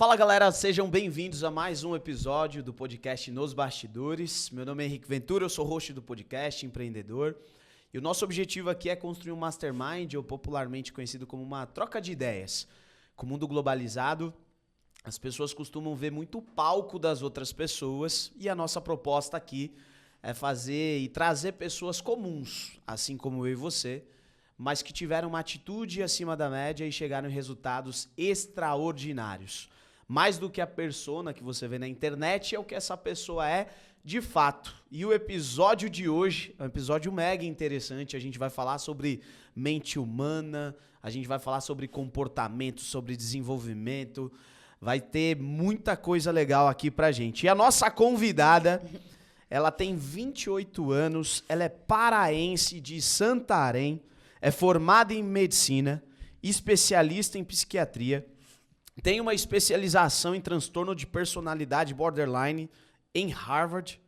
Fala galera, sejam bem-vindos a mais um episódio do podcast Nos Bastidores. Meu nome é Henrique Ventura, eu sou host do podcast, empreendedor. E o nosso objetivo aqui é construir um mastermind, ou popularmente conhecido como uma troca de ideias. Com o mundo globalizado, as pessoas costumam ver muito o palco das outras pessoas e a nossa proposta aqui é fazer e trazer pessoas comuns, assim como eu e você, mas que tiveram uma atitude acima da média e chegaram em resultados extraordinários. Mais do que a persona que você vê na internet, é o que essa pessoa é de fato. E o episódio de hoje é um episódio mega interessante. A gente vai falar sobre mente humana, a gente vai falar sobre comportamento, sobre desenvolvimento. Vai ter muita coisa legal aqui pra gente. E a nossa convidada, ela tem 28 anos, ela é paraense de Santarém, é formada em medicina, especialista em psiquiatria, tem uma especialização em transtorno de personalidade borderline em Harvard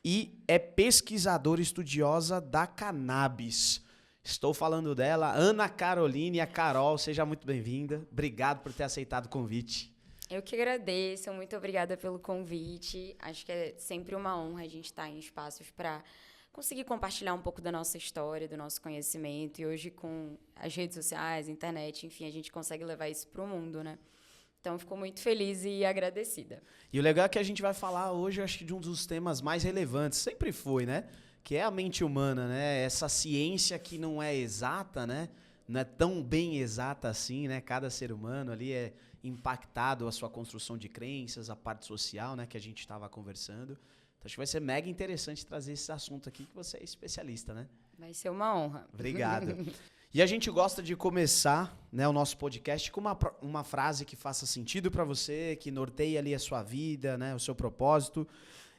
e é pesquisadora estudiosa da cannabis. Estou falando dela, Ana Caroline, a Carol, seja muito bem-vinda. Obrigado por ter aceitado o convite. Eu que agradeço, muito obrigada pelo convite. Acho que é sempre uma honra a gente estar em espaços para conseguir compartilhar um pouco da nossa história, do nosso conhecimento. E hoje, com as redes sociais, internet, enfim, a gente consegue levar isso para o mundo, né? Então, fico muito feliz e agradecida. E o legal é que a gente vai falar hoje, acho que de um dos temas mais relevantes, sempre foi, né? Que é a mente humana, né? Essa ciência que não é exata, né? Não é tão bem exata assim, né? Cada ser humano ali é impactado a sua construção de crenças, a parte social, né? Que a gente estava conversando. Então, acho que vai ser mega interessante trazer esse assunto aqui, que você é especialista, né? Vai ser uma honra. Obrigado. E a gente gosta de começar, né, o nosso podcast com uma frase que faça sentido para você, que norteie ali a sua vida, né, o seu propósito.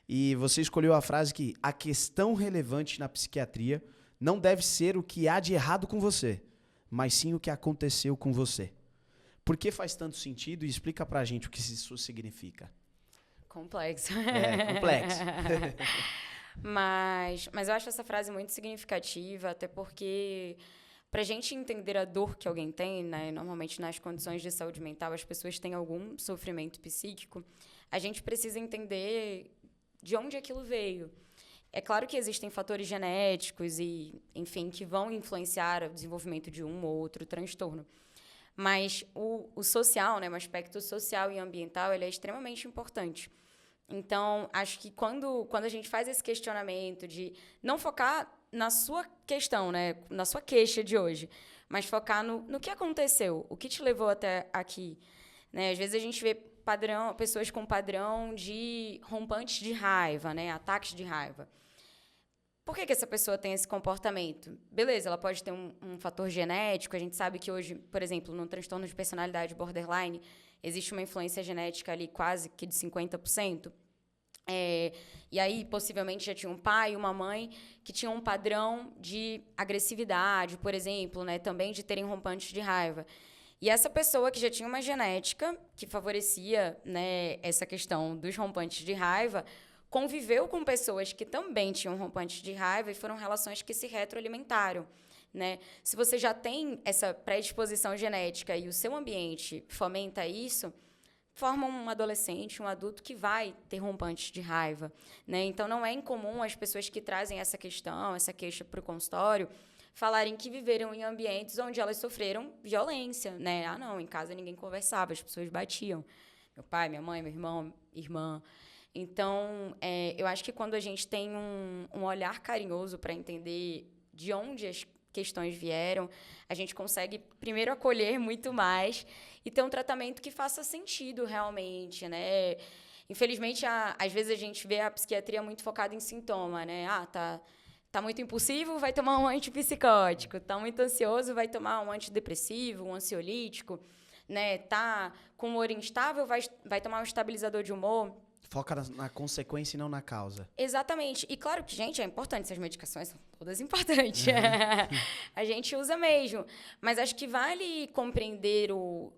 E você escolheu a frase que a questão relevante na psiquiatria não deve ser o que há de errado com você, mas sim o que aconteceu com você. Por que faz tanto sentido? E explica pra gente o que isso significa. Complexo. É, complexo. Mas eu acho essa frase muito significativa, até porque para a gente entender a dor que alguém tem, né, normalmente nas condições de saúde mental as pessoas têm algum sofrimento psíquico, a gente precisa entender de onde aquilo veio. É claro que existem fatores genéticos e, enfim, que vão influenciar o desenvolvimento de um ou outro transtorno. Mas o social, né, o aspecto social e ambiental, ele é extremamente importante. Então, acho que quando a gente faz esse questionamento de não focar na sua questão, né, na sua queixa de hoje, mas focar no que aconteceu, o que te levou até aqui. Né? Às vezes a gente vê pessoas com padrão de rompantes de raiva, né, ataques de raiva. Por que essa pessoa tem esse comportamento? Beleza, ela pode ter um fator genético. A gente sabe que hoje, por exemplo, no transtorno de personalidade borderline, existe uma influência genética ali quase que de 50%. E aí, possivelmente, já tinha um pai e uma mãe que tinham um padrão de agressividade, por exemplo, né, também de terem rompantes de raiva. E essa pessoa que já tinha uma genética que favorecia, né, essa questão dos rompantes de raiva, conviveu com pessoas que também tinham rompantes de raiva e foram relações que se retroalimentaram. Né? Se você já tem essa predisposição genética e o seu ambiente fomenta isso, forma um adolescente, um adulto que vai ter rompantes de raiva. Né? Então, não é incomum as pessoas que trazem essa questão, essa queixa para o consultório, falarem que viveram em ambientes onde elas sofreram violência. Né? Ah, não, em casa ninguém conversava, as pessoas batiam. Meu pai, minha mãe, meu irmão, irmã. Então, eu acho que quando a gente tem um olhar carinhoso para entender de onde as questões vieram, a gente consegue, primeiro, acolher muito mais e ter um tratamento que faça sentido realmente, né? Infelizmente, às vezes a gente vê a psiquiatria muito focada em sintoma, né? Ah, tá muito impulsivo, vai tomar um antipsicótico. Tá muito ansioso, vai tomar um antidepressivo, um ansiolítico. Né? Tá com humor instável, vai tomar um estabilizador de humor. Foca na consequência e não na causa. Exatamente. E claro que, gente, é importante, essas medicações são todas importantes. A gente usa mesmo. Mas acho que vale compreender o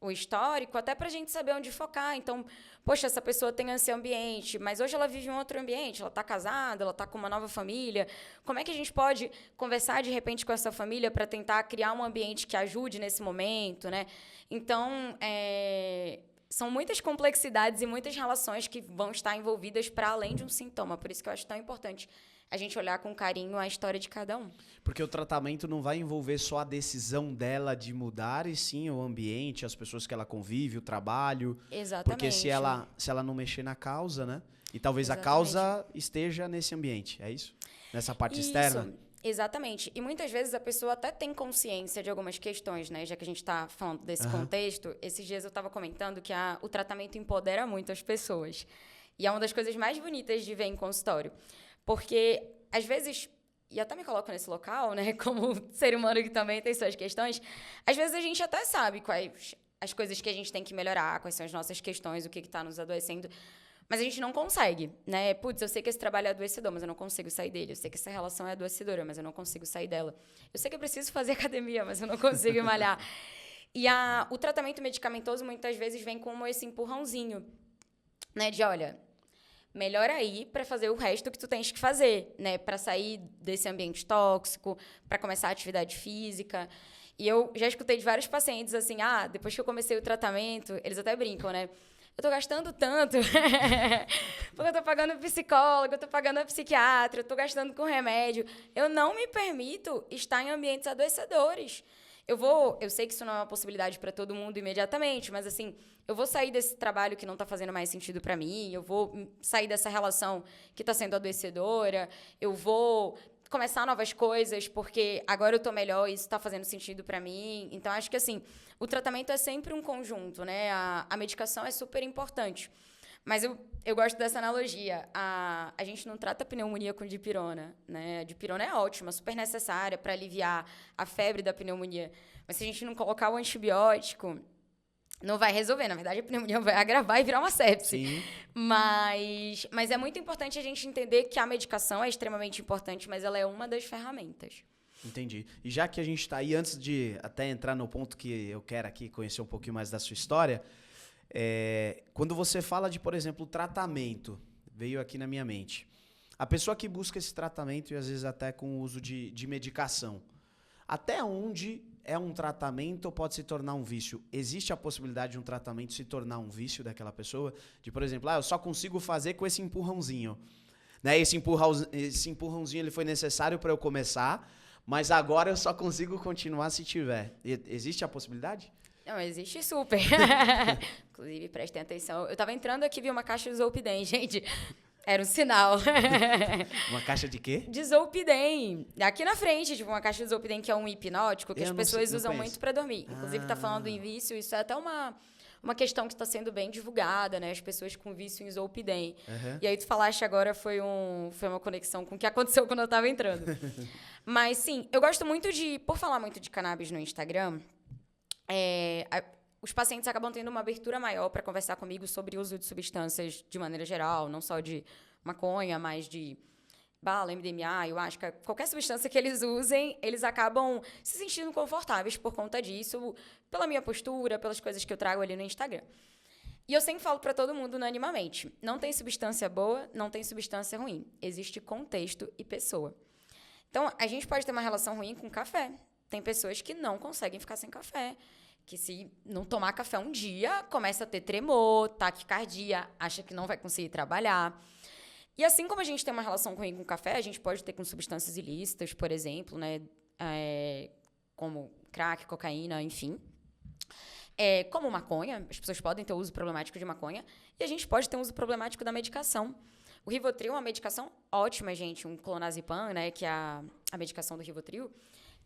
histórico até para a gente saber onde focar. Então, poxa, essa pessoa tem esse ambiente, mas hoje ela vive em outro ambiente, ela está casada, ela está com uma nova família. Como é que a gente pode conversar, de repente, com essa família para tentar criar um ambiente que ajude nesse momento, né? Então, são muitas complexidades e muitas relações que vão estar envolvidas para além de um sintoma. Por isso que eu acho tão importante a gente olhar com carinho a história de cada um. Porque o tratamento não vai envolver só a decisão dela de mudar, e sim o ambiente, as pessoas que ela convive, o trabalho. Exatamente. Porque se ela não mexer na causa, né? E talvez Exatamente. a causa esteja nesse ambiente, é isso? Nessa parte externa? Exatamente. E muitas vezes a pessoa até tem consciência de algumas questões, né? Já que a gente está falando desse contexto, esses dias eu estava comentando que o tratamento empodera muito as pessoas. E é uma das coisas mais bonitas de ver em consultório. Porque, às vezes, e eu até me coloco nesse local, né? Como ser humano que também tem suas questões, às vezes a gente até sabe quais as coisas que a gente tem que melhorar, quais são as nossas questões, o que está nos adoecendo. Mas a gente não consegue, né? Putz, eu sei que esse trabalho é adoecedor, mas eu não consigo sair dele. Eu sei que essa relação é adoecedora, mas eu não consigo sair dela. Eu sei que eu preciso fazer academia, mas eu não consigo malhar. E o tratamento medicamentoso, muitas vezes, vem como esse empurrãozinho, né? De, olha, melhora aí para fazer o resto que tu tens que fazer, né? Para sair desse ambiente tóxico, para começar a atividade física. E eu já escutei de vários pacientes, assim, depois que eu comecei o tratamento, eles até brincam, né? Eu tô gastando tanto, porque eu tô pagando psicólogo, eu tô pagando psiquiatra, eu tô gastando com remédio. Eu não me permito estar em ambientes adoecedores. Eu sei que isso não é uma possibilidade para todo mundo imediatamente, mas assim, eu vou sair desse trabalho que não tá fazendo mais sentido para mim, eu vou sair dessa relação que tá sendo adoecedora, eu vou começar novas coisas, porque agora eu tô melhor e isso tá fazendo sentido para mim. Então, acho que, assim, o tratamento é sempre um conjunto, né? A medicação é super importante. Mas eu gosto dessa analogia. A gente não trata pneumonia com dipirona, né? A dipirona é ótima, super necessária para aliviar a febre da pneumonia. Mas se a gente não colocar o antibiótico, não vai resolver. Na verdade, a pneumonia vai agravar e virar uma sepse. Sim. Mas é muito importante a gente entender que a medicação é extremamente importante, mas ela é uma das ferramentas. Entendi. E já que a gente está aí, antes de até entrar no ponto que eu quero aqui conhecer um pouquinho mais da sua história, quando você fala de, por exemplo, tratamento, veio aqui na minha mente. A pessoa que busca esse tratamento, e às vezes até com o uso de medicação, até onde é um tratamento ou pode se tornar um vício? Existe a possibilidade de um tratamento se tornar um vício daquela pessoa? De, por exemplo, eu só consigo fazer com esse empurrãozinho. Né? Esse empurrãozinho ele foi necessário para eu começar, mas agora eu só consigo continuar se tiver. Existe a possibilidade? Não, existe super. Inclusive, prestem atenção. Eu tava entrando aqui e vi uma caixa de Zolpidem, gente. Era um sinal. Uma caixa de quê? De Zolpidem. Aqui na frente, tipo, uma caixa de Zolpidem que é um hipnótico que as pessoas usam muito para dormir. Inclusive, tá falando em vício, isso é até uma questão que está sendo bem divulgada, né? As pessoas com vício em Zolpidem. E aí, tu falaste agora, foi uma conexão com o que aconteceu quando eu tava entrando. Mas, sim, eu gosto muito por falar muito de cannabis no Instagram, os pacientes acabam tendo uma abertura maior para conversar comigo sobre o uso de substâncias de maneira geral, não só de maconha, mas de bala, MDMA, ayahuasca, qualquer substância que eles usem, eles acabam se sentindo confortáveis por conta disso, pela minha postura, pelas coisas que eu trago ali no Instagram. E eu sempre falo para todo mundo unanimemente, não tem substância boa, não tem substância ruim. Existe contexto e pessoa. Então, a gente pode ter uma relação ruim com café. Tem pessoas que não conseguem ficar sem café, que se não tomar café um dia, começa a ter tremor, taquicardia, acha que não vai conseguir trabalhar. E assim como a gente tem uma relação ruim com café, a gente pode ter com substâncias ilícitas, por exemplo, né? Como crack, cocaína, enfim. Como maconha, as pessoas podem ter uso problemático de maconha, e a gente pode ter um uso problemático da medicação. O Rivotril é uma medicação ótima, gente, um clonazepam, né, que é a medicação do Rivotril,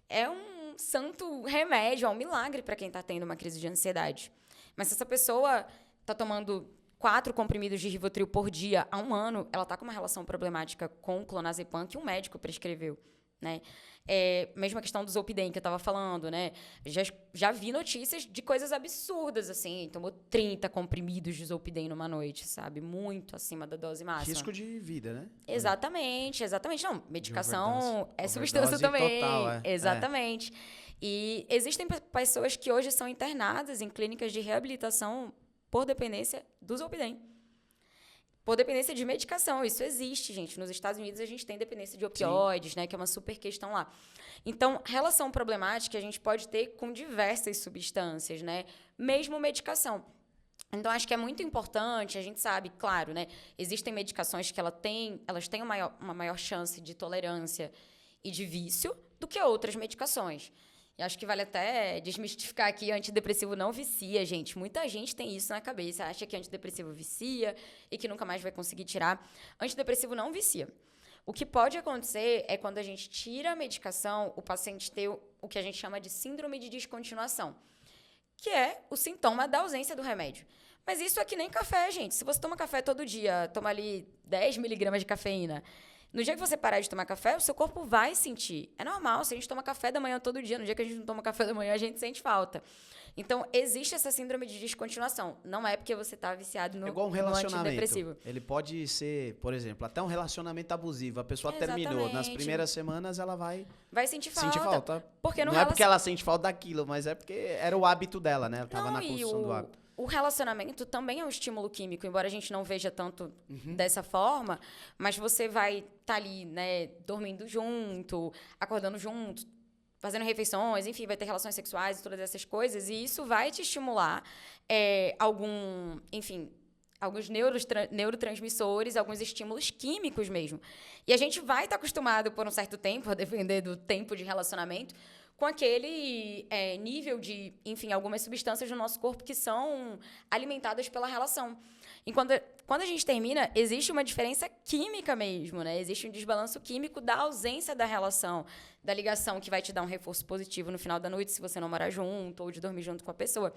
é um santo remédio, é um milagre para quem está tendo uma crise de ansiedade. Mas se essa pessoa está tomando 4 comprimidos de Rivotril por dia há 1 ano, ela está com uma relação problemática com o clonazepam que um médico prescreveu, né? Mesmo a questão do Zolpidem que eu estava falando, né? Já vi notícias de coisas absurdas, assim, tomou 30 comprimidos de Zolpidem numa noite, sabe? Muito acima da dose máxima. Risco de vida, né? Exatamente. Não, medicação é substância também. Total, Exatamente. E existem pessoas que hoje são internadas em clínicas de reabilitação por dependência do Zolpidem. Por dependência de medicação. Isso existe, gente. Nos Estados Unidos, a gente tem dependência de opioides, né? Que é uma super questão lá. Então, relação problemática a gente pode ter com diversas substâncias, né? Mesmo medicação. Então, acho que é muito importante, a gente sabe, claro, né? Existem medicações que elas têm uma maior chance de tolerância e de vício do que outras medicações. E acho que vale até desmistificar aqui, antidepressivo não vicia, gente. Muita gente tem isso na cabeça, acha que antidepressivo vicia e que nunca mais vai conseguir tirar. Antidepressivo não vicia. O que pode acontecer é quando a gente tira a medicação, o paciente ter o que a gente chama de síndrome de descontinuação, que é o sintoma da ausência do remédio. Mas isso é que nem café, gente. Se você toma café todo dia, toma ali 10 miligramas de cafeína, no dia que você parar de tomar café, o seu corpo vai sentir. É normal, se a gente toma café da manhã todo dia, no dia que a gente não toma café da manhã, a gente sente falta. Então, existe essa síndrome de descontinuação. Não é porque você está viciado no, É igual um no relacionamento. antidepressivo. Ele pode ser, por exemplo, até um relacionamento abusivo. A pessoa terminou. Nas Exatamente. primeiras semanas, ela vai Vai sentir falta. sentir falta. Porque no Não é porque ela sente falta daquilo, mas é porque era o hábito dela, né? Ela estava na e construção do hábito. o relacionamento também é um estímulo químico, embora a gente não veja tanto dessa forma, mas você vai estar ali, né, dormindo junto, acordando junto, fazendo refeições, enfim, vai ter relações sexuais e todas essas coisas, e isso vai te estimular alguns neurotransmissores, alguns estímulos químicos mesmo. E a gente vai estar acostumado por um certo tempo, a depender do tempo de relacionamento, com aquele nível de, enfim, algumas substâncias no nosso corpo que são alimentadas pela relação. E quando a gente termina, existe uma diferença química mesmo, né? Existe um desbalanço químico da ausência da relação, da ligação que vai te dar um reforço positivo no final da noite, se você não morar junto ou de dormir junto com a pessoa.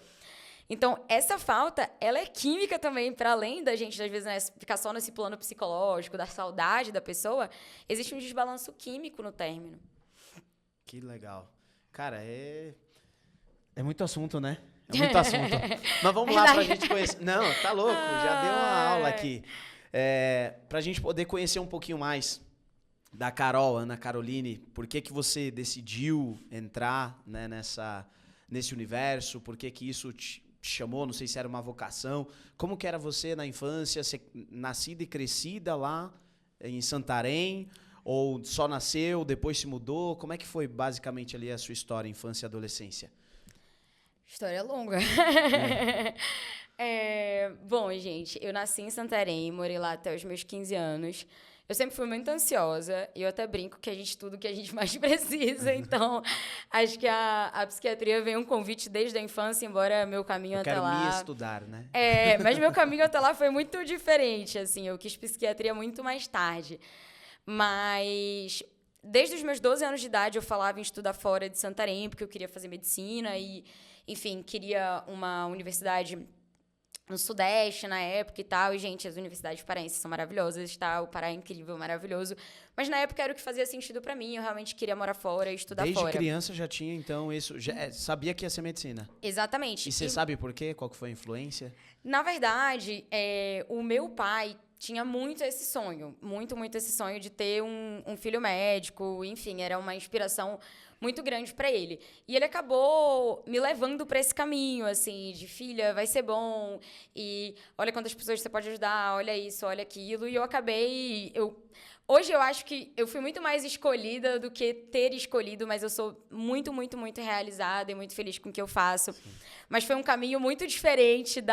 Então, essa falta, ela é química também, para além da gente, às vezes, né, ficar só nesse plano psicológico, da saudade da pessoa, existe um desbalanço químico no término. Que legal. Cara, é muito assunto, né? É muito assunto. Mas vamos lá pra gente conhecer. Não, tá louco, já deu uma aula aqui. Pra gente poder conhecer um pouquinho mais da Carol, Ana Caroline, por que você decidiu entrar, né, nesse universo, por que isso te chamou, não sei se era uma vocação. Como que era você na infância, ser nascida e crescida lá em Santarém? Ou só nasceu, depois se mudou? Como é que foi, basicamente, ali a sua história, infância e adolescência? História longa. Bom, gente, eu nasci em Santarém, morei lá até os meus 15 anos. Eu sempre fui muito ansiosa e eu até brinco que a gente estuda o que a gente mais precisa. Então, acho que a psiquiatria veio um convite desde a infância, embora meu caminho até lá... Eu quero me estudar, né? Mas meu caminho até lá foi muito diferente, assim. Eu quis psiquiatria muito mais tarde. Mas desde os meus 12 anos de idade eu falava em estudar fora de Santarém, porque eu queria fazer medicina e, enfim, queria uma universidade no Sudeste na época e tal. E, gente, as universidades paraenses são maravilhosas, tá? O Pará é incrível, maravilhoso. Mas na época era o que fazia sentido pra mim. Eu realmente queria morar fora e estudar fora. Desde criança já tinha, então, isso... sabia que ia ser medicina? Exatamente. E você sabe por quê? Qual que foi a influência? Na verdade, o meu pai tinha muito esse sonho, muito esse sonho de ter um filho médico, enfim, era uma inspiração muito grande para ele. E ele acabou me levando para esse caminho, assim, de filha, vai ser bom, e olha quantas pessoas você pode ajudar, olha isso, olha aquilo, e eu acabei... Hoje eu acho que eu fui muito mais escolhida do que ter escolhido, mas eu sou muito realizada e muito feliz com o que eu faço. Sim. Mas foi um caminho muito diferente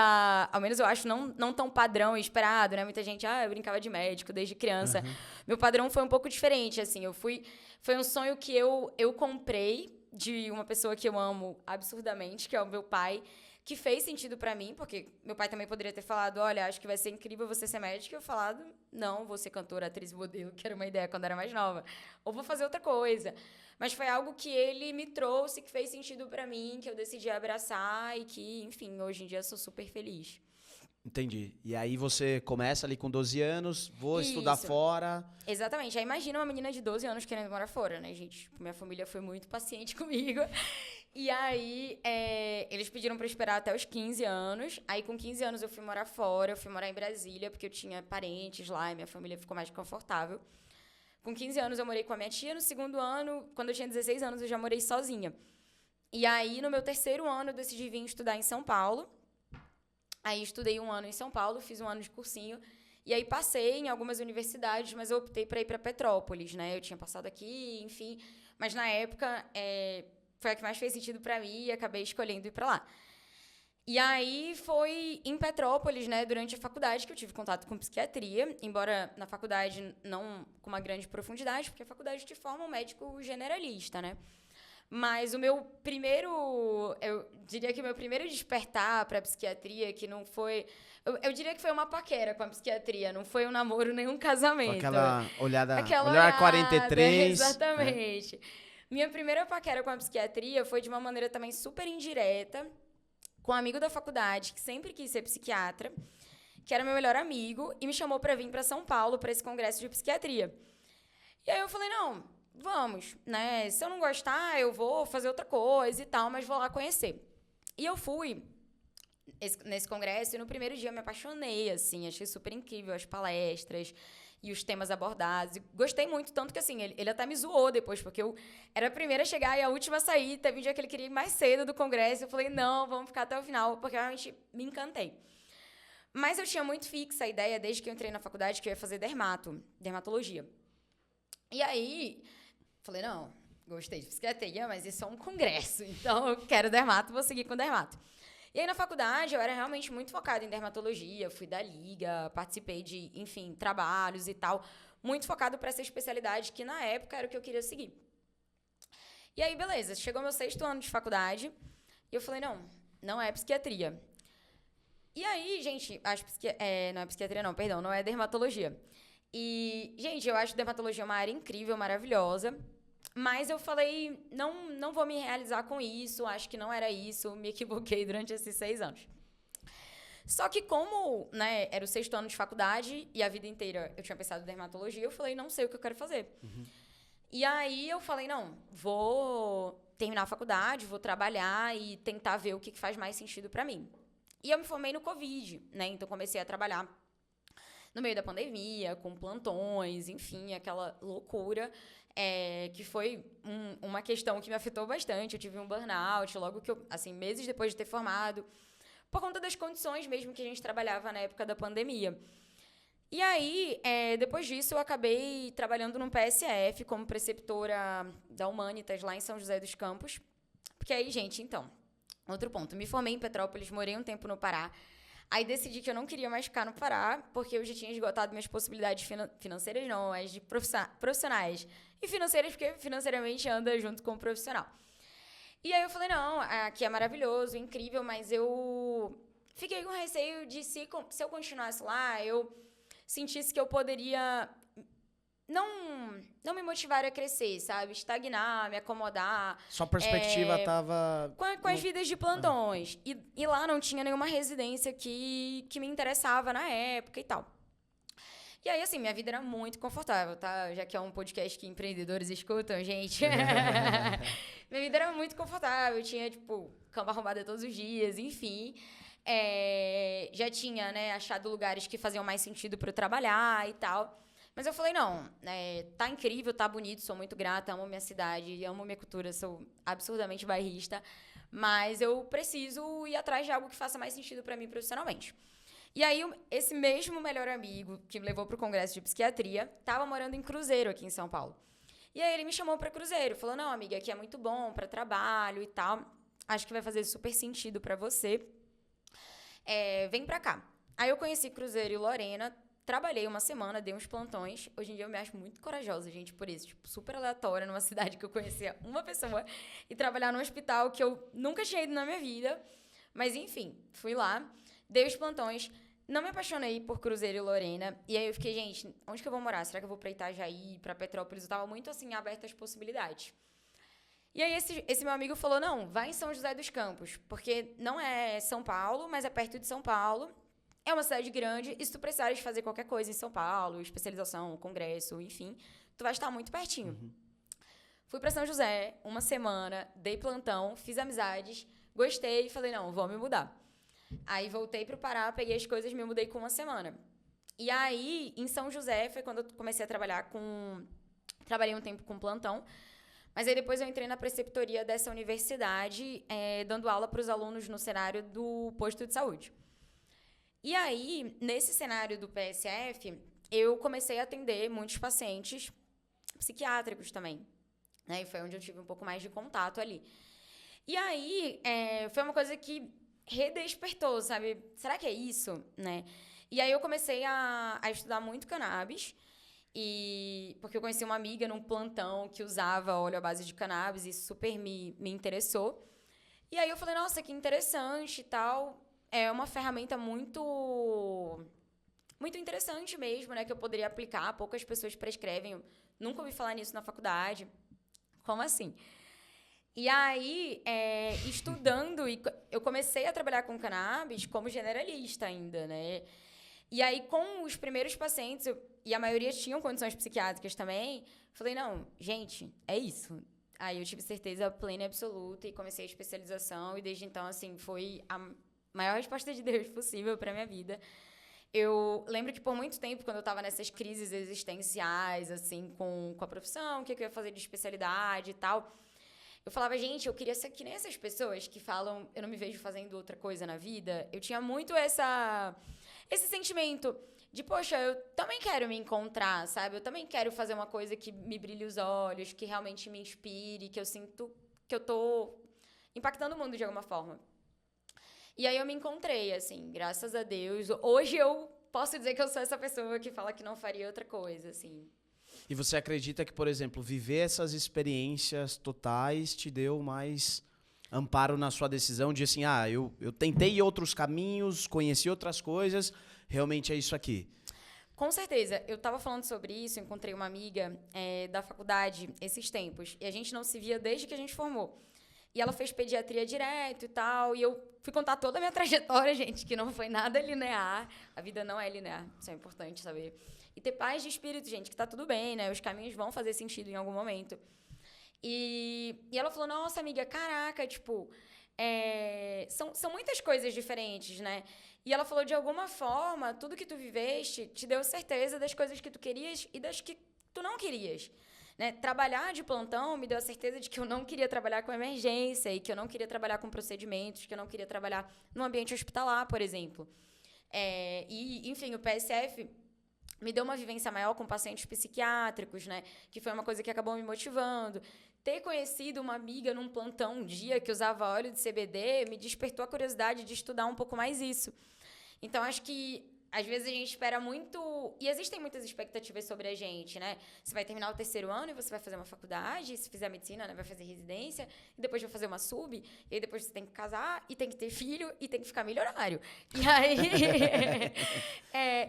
ao menos eu acho, não tão padrão e esperado, né? Muita gente, eu brincava de médico desde criança. Uhum. Meu padrão foi um pouco diferente, assim. Foi um sonho que eu comprei de uma pessoa que eu amo absurdamente, que é o meu pai, que fez sentido pra mim, porque meu pai também poderia ter falado, olha, acho que vai ser incrível você ser médica, e eu falado, não, vou ser cantora, atriz e modelo, que era uma ideia quando era mais nova, ou vou fazer outra coisa. Mas foi algo que ele me trouxe, que fez sentido pra mim, que eu decidi abraçar e que, enfim, hoje em dia sou super feliz. Entendi. E aí você começa ali com 12 anos, vou estudar fora. Exatamente. Aí imagina uma menina de 12 anos querendo morar fora, né, gente? Minha família foi muito paciente comigo. E aí, eles pediram pra eu esperar até os 15 anos. Aí, com 15 anos, eu fui morar fora. Eu fui morar em Brasília, porque eu tinha parentes lá e minha família ficou mais confortável. Com 15 anos, eu morei com a minha tia. No segundo ano, quando eu tinha 16 anos, eu já morei sozinha. E aí, no meu terceiro ano, eu decidi vir estudar em São Paulo. Aí, estudei um ano em São Paulo, fiz um ano de cursinho. E aí, passei em algumas universidades, mas eu optei para ir para Petrópolis, né? Eu tinha passado aqui, enfim. Mas, na época, foi a que mais fez sentido para mim e acabei escolhendo ir para lá. E aí foi em Petrópolis, né, durante a faculdade, que eu tive contato com psiquiatria, embora na faculdade não com uma grande profundidade, porque a faculdade te forma um médico generalista, né? Mas eu diria que o meu primeiro despertar para a psiquiatria, que não foi... Eu diria que foi uma paquera com a psiquiatria, não foi um namoro nem um casamento. Com aquela olhada, Aquela olhar olhada, 43. exatamente. Minha primeira paquera com a psiquiatria foi de uma maneira também super indireta, com um amigo da faculdade, que sempre quis ser psiquiatra, que era meu melhor amigo, e me chamou para vir para São Paulo para esse congresso de psiquiatria. E aí eu falei, não, vamos, né? Se eu não gostar, eu vou fazer outra coisa e tal, mas vou lá conhecer. E eu fui nesse congresso e no primeiro dia eu me apaixonei, assim, achei super incrível as palestras e os temas abordados. E gostei muito, tanto que, assim, ele até me zoou depois, porque eu era a primeira a chegar e a última a sair. Teve um dia que ele queria ir mais cedo do congresso. Eu falei, não, vamos ficar até o final, porque eu realmente me encantei. Mas eu tinha muito fixa a ideia, desde que eu entrei na faculdade, que eu ia fazer dermatologia. E aí, falei, não, gostei de psiquiatria, mas isso é um congresso, então eu quero dermato, vou seguir com dermato. E aí, na faculdade, eu era realmente muito focada em dermatologia, fui da liga, participei de, enfim, trabalhos e tal, muito focado para essa especialidade que, na época, era o que eu queria seguir. E aí, beleza, chegou meu 6º ano de faculdade, e eu falei, não é psiquiatria. E aí, gente, não é psiquiatria não, perdão, não é dermatologia. E, gente, eu acho dermatologia uma área incrível, maravilhosa, mas eu falei, não vou me realizar com isso, acho que não era isso, me equivoquei durante esses 6 anos. Só que como, né, era o 6º ano de faculdade e a vida inteira eu tinha pensado em dermatologia, eu falei, não sei o que eu quero fazer. Uhum. E aí eu falei, não, vou terminar a faculdade, vou trabalhar e tentar ver o que faz mais sentido pra mim. E eu me formei no Covid, né, então comecei a trabalhar no meio da pandemia, com plantões, enfim, aquela loucura. Que foi uma questão que me afetou bastante. Eu tive um burnout logo que eu, assim, meses depois de ter formado, por conta das condições mesmo que a gente trabalhava na época da pandemia. E aí, depois disso, eu acabei trabalhando no PSF como preceptora da Humanitas lá em São José dos Campos. Porque aí, gente, então, outro ponto. Me formei em Petrópolis, morei um tempo no Pará. Aí decidi que eu não queria mais ficar no Pará, porque eu já tinha esgotado minhas possibilidades financeiras, não, as de profissionais. E financeiras, porque financeiramente anda junto com o profissional. E aí eu falei, não, aqui é maravilhoso, incrível, mas eu fiquei com receio de se eu continuasse lá, eu sentisse que eu poderia não me motivar a crescer, sabe? Estagnar, me acomodar. Sua perspectiva estava... Com as vidas de plantões. E lá não tinha nenhuma residência que me interessava na época e tal. E aí, assim, minha vida era muito confortável, tá? Já que é um podcast que empreendedores escutam, gente. Minha vida era muito confortável. Eu tinha, tipo, cama arrumada todos os dias, enfim. Já tinha, né, achado lugares que faziam mais sentido para eu trabalhar e tal. Mas eu falei, não, tá incrível, tá bonito, sou muito grata, amo minha cidade, amo minha cultura, sou absurdamente bairrista, mas eu preciso ir atrás de algo que faça mais sentido para mim profissionalmente. E aí, esse mesmo melhor amigo que me levou para o congresso de psiquiatria, estava morando em Cruzeiro, aqui em São Paulo. E aí ele me chamou para Cruzeiro, falou, não, amiga, aqui é muito bom para trabalho e tal, acho que vai fazer super sentido para você, vem para cá. Aí eu conheci Cruzeiro e Lorena, trabalhei uma semana, dei uns plantões. Hoje em dia eu me acho muito corajosa, gente, por isso. Tipo, super aleatória, numa cidade que eu conhecia uma pessoa e trabalhar num hospital que eu nunca tinha ido na minha vida. Mas, enfim, fui lá, dei os plantões. Não me apaixonei por Cruzeiro e Lorena. E aí eu fiquei, gente, onde que eu vou morar? Será que eu vou pra Itajaí, pra Petrópolis? Eu tava muito, assim, aberta às possibilidades. E aí esse meu amigo falou, não, vai em São José dos Campos. Porque não é São Paulo, mas é perto de São Paulo. É uma cidade grande, e se tu precisares fazer qualquer coisa em São Paulo, especialização, congresso, enfim, tu vai estar muito pertinho. Uhum. Fui para São José, uma semana, dei plantão, fiz amizades, gostei e falei, não, vou me mudar. Aí voltei pro Pará, peguei as coisas, me mudei com uma semana. E aí, em São José, foi quando eu comecei a trabalhar trabalhei um tempo com plantão, mas aí depois eu entrei na preceptoria dessa universidade, dando aula para os alunos no cenário do posto de saúde. E aí, nesse cenário do PSF, eu comecei a atender muitos pacientes psiquiátricos também, né? E foi onde eu tive um pouco mais de contato ali. E aí, foi uma coisa que redespertou, sabe? Será que é isso, né? E aí eu comecei a estudar muito cannabis, porque eu conheci uma amiga num plantão que usava óleo à base de cannabis e isso super me interessou. E aí eu falei, nossa, que interessante e tal. É uma ferramenta muito interessante mesmo, né? Que eu poderia aplicar. Poucas pessoas prescrevem. Eu nunca ouvi falar nisso na faculdade. Como assim? E aí, estudando, eu comecei a trabalhar com cannabis como generalista ainda, né? E aí, com os primeiros pacientes, e a maioria tinham condições psiquiátricas também, falei, não, gente, é isso. Aí eu tive certeza plena e absoluta e comecei a especialização. E desde então, assim, foi a maior resposta de Deus possível para minha vida. Eu lembro que por muito tempo, quando eu estava nessas crises existenciais, assim, com a profissão, o que eu ia fazer de especialidade e tal, eu falava, gente, eu queria ser que nem essas pessoas que falam, eu não me vejo fazendo outra coisa na vida. Eu tinha muito esse sentimento de, poxa, eu também quero me encontrar, sabe? Eu também quero fazer uma coisa que me brilhe os olhos, que realmente me inspire, que eu sinto que eu tô impactando o mundo de alguma forma. E aí eu me encontrei, assim, graças a Deus. Hoje eu posso dizer que eu sou essa pessoa que fala que não faria outra coisa, assim. E você acredita que, por exemplo, viver essas experiências totais te deu mais amparo na sua decisão de assim, eu tentei outros caminhos, conheci outras coisas, realmente é isso aqui? Com certeza. Eu estava falando sobre isso, encontrei uma amiga da faculdade esses tempos, e a gente não se via desde que a gente formou. E ela fez pediatria direto e tal, e eu fui contar toda a minha trajetória, gente, que não foi nada linear. A vida não é linear, isso é importante saber. E ter paz de espírito, gente, que tá tudo bem, né? Os caminhos vão fazer sentido em algum momento. E ela falou, nossa, amiga, caraca, tipo, são muitas coisas diferentes, né? E ela falou, de alguma forma, tudo que tu viveste te deu certeza das coisas que tu querias e das que tu não querias. Né? Trabalhar de plantão me deu a certeza de que eu não queria trabalhar com emergência e que eu não queria trabalhar com procedimentos, que eu não queria trabalhar no ambiente hospitalar, por exemplo. Enfim, o PSF me deu uma vivência maior com pacientes psiquiátricos, né? Que foi uma coisa que acabou me motivando. Ter conhecido uma amiga num plantão um dia que usava óleo de CBD me despertou a curiosidade de estudar um pouco mais isso. Então, acho que às vezes a gente espera muito... E existem muitas expectativas sobre a gente, né? Você vai terminar o 3º ano e você vai fazer uma faculdade, se fizer medicina, né, vai fazer residência, e depois vai fazer uma sub, e aí depois você tem que casar, e tem que ter filho, e tem que ficar milionário. E aí...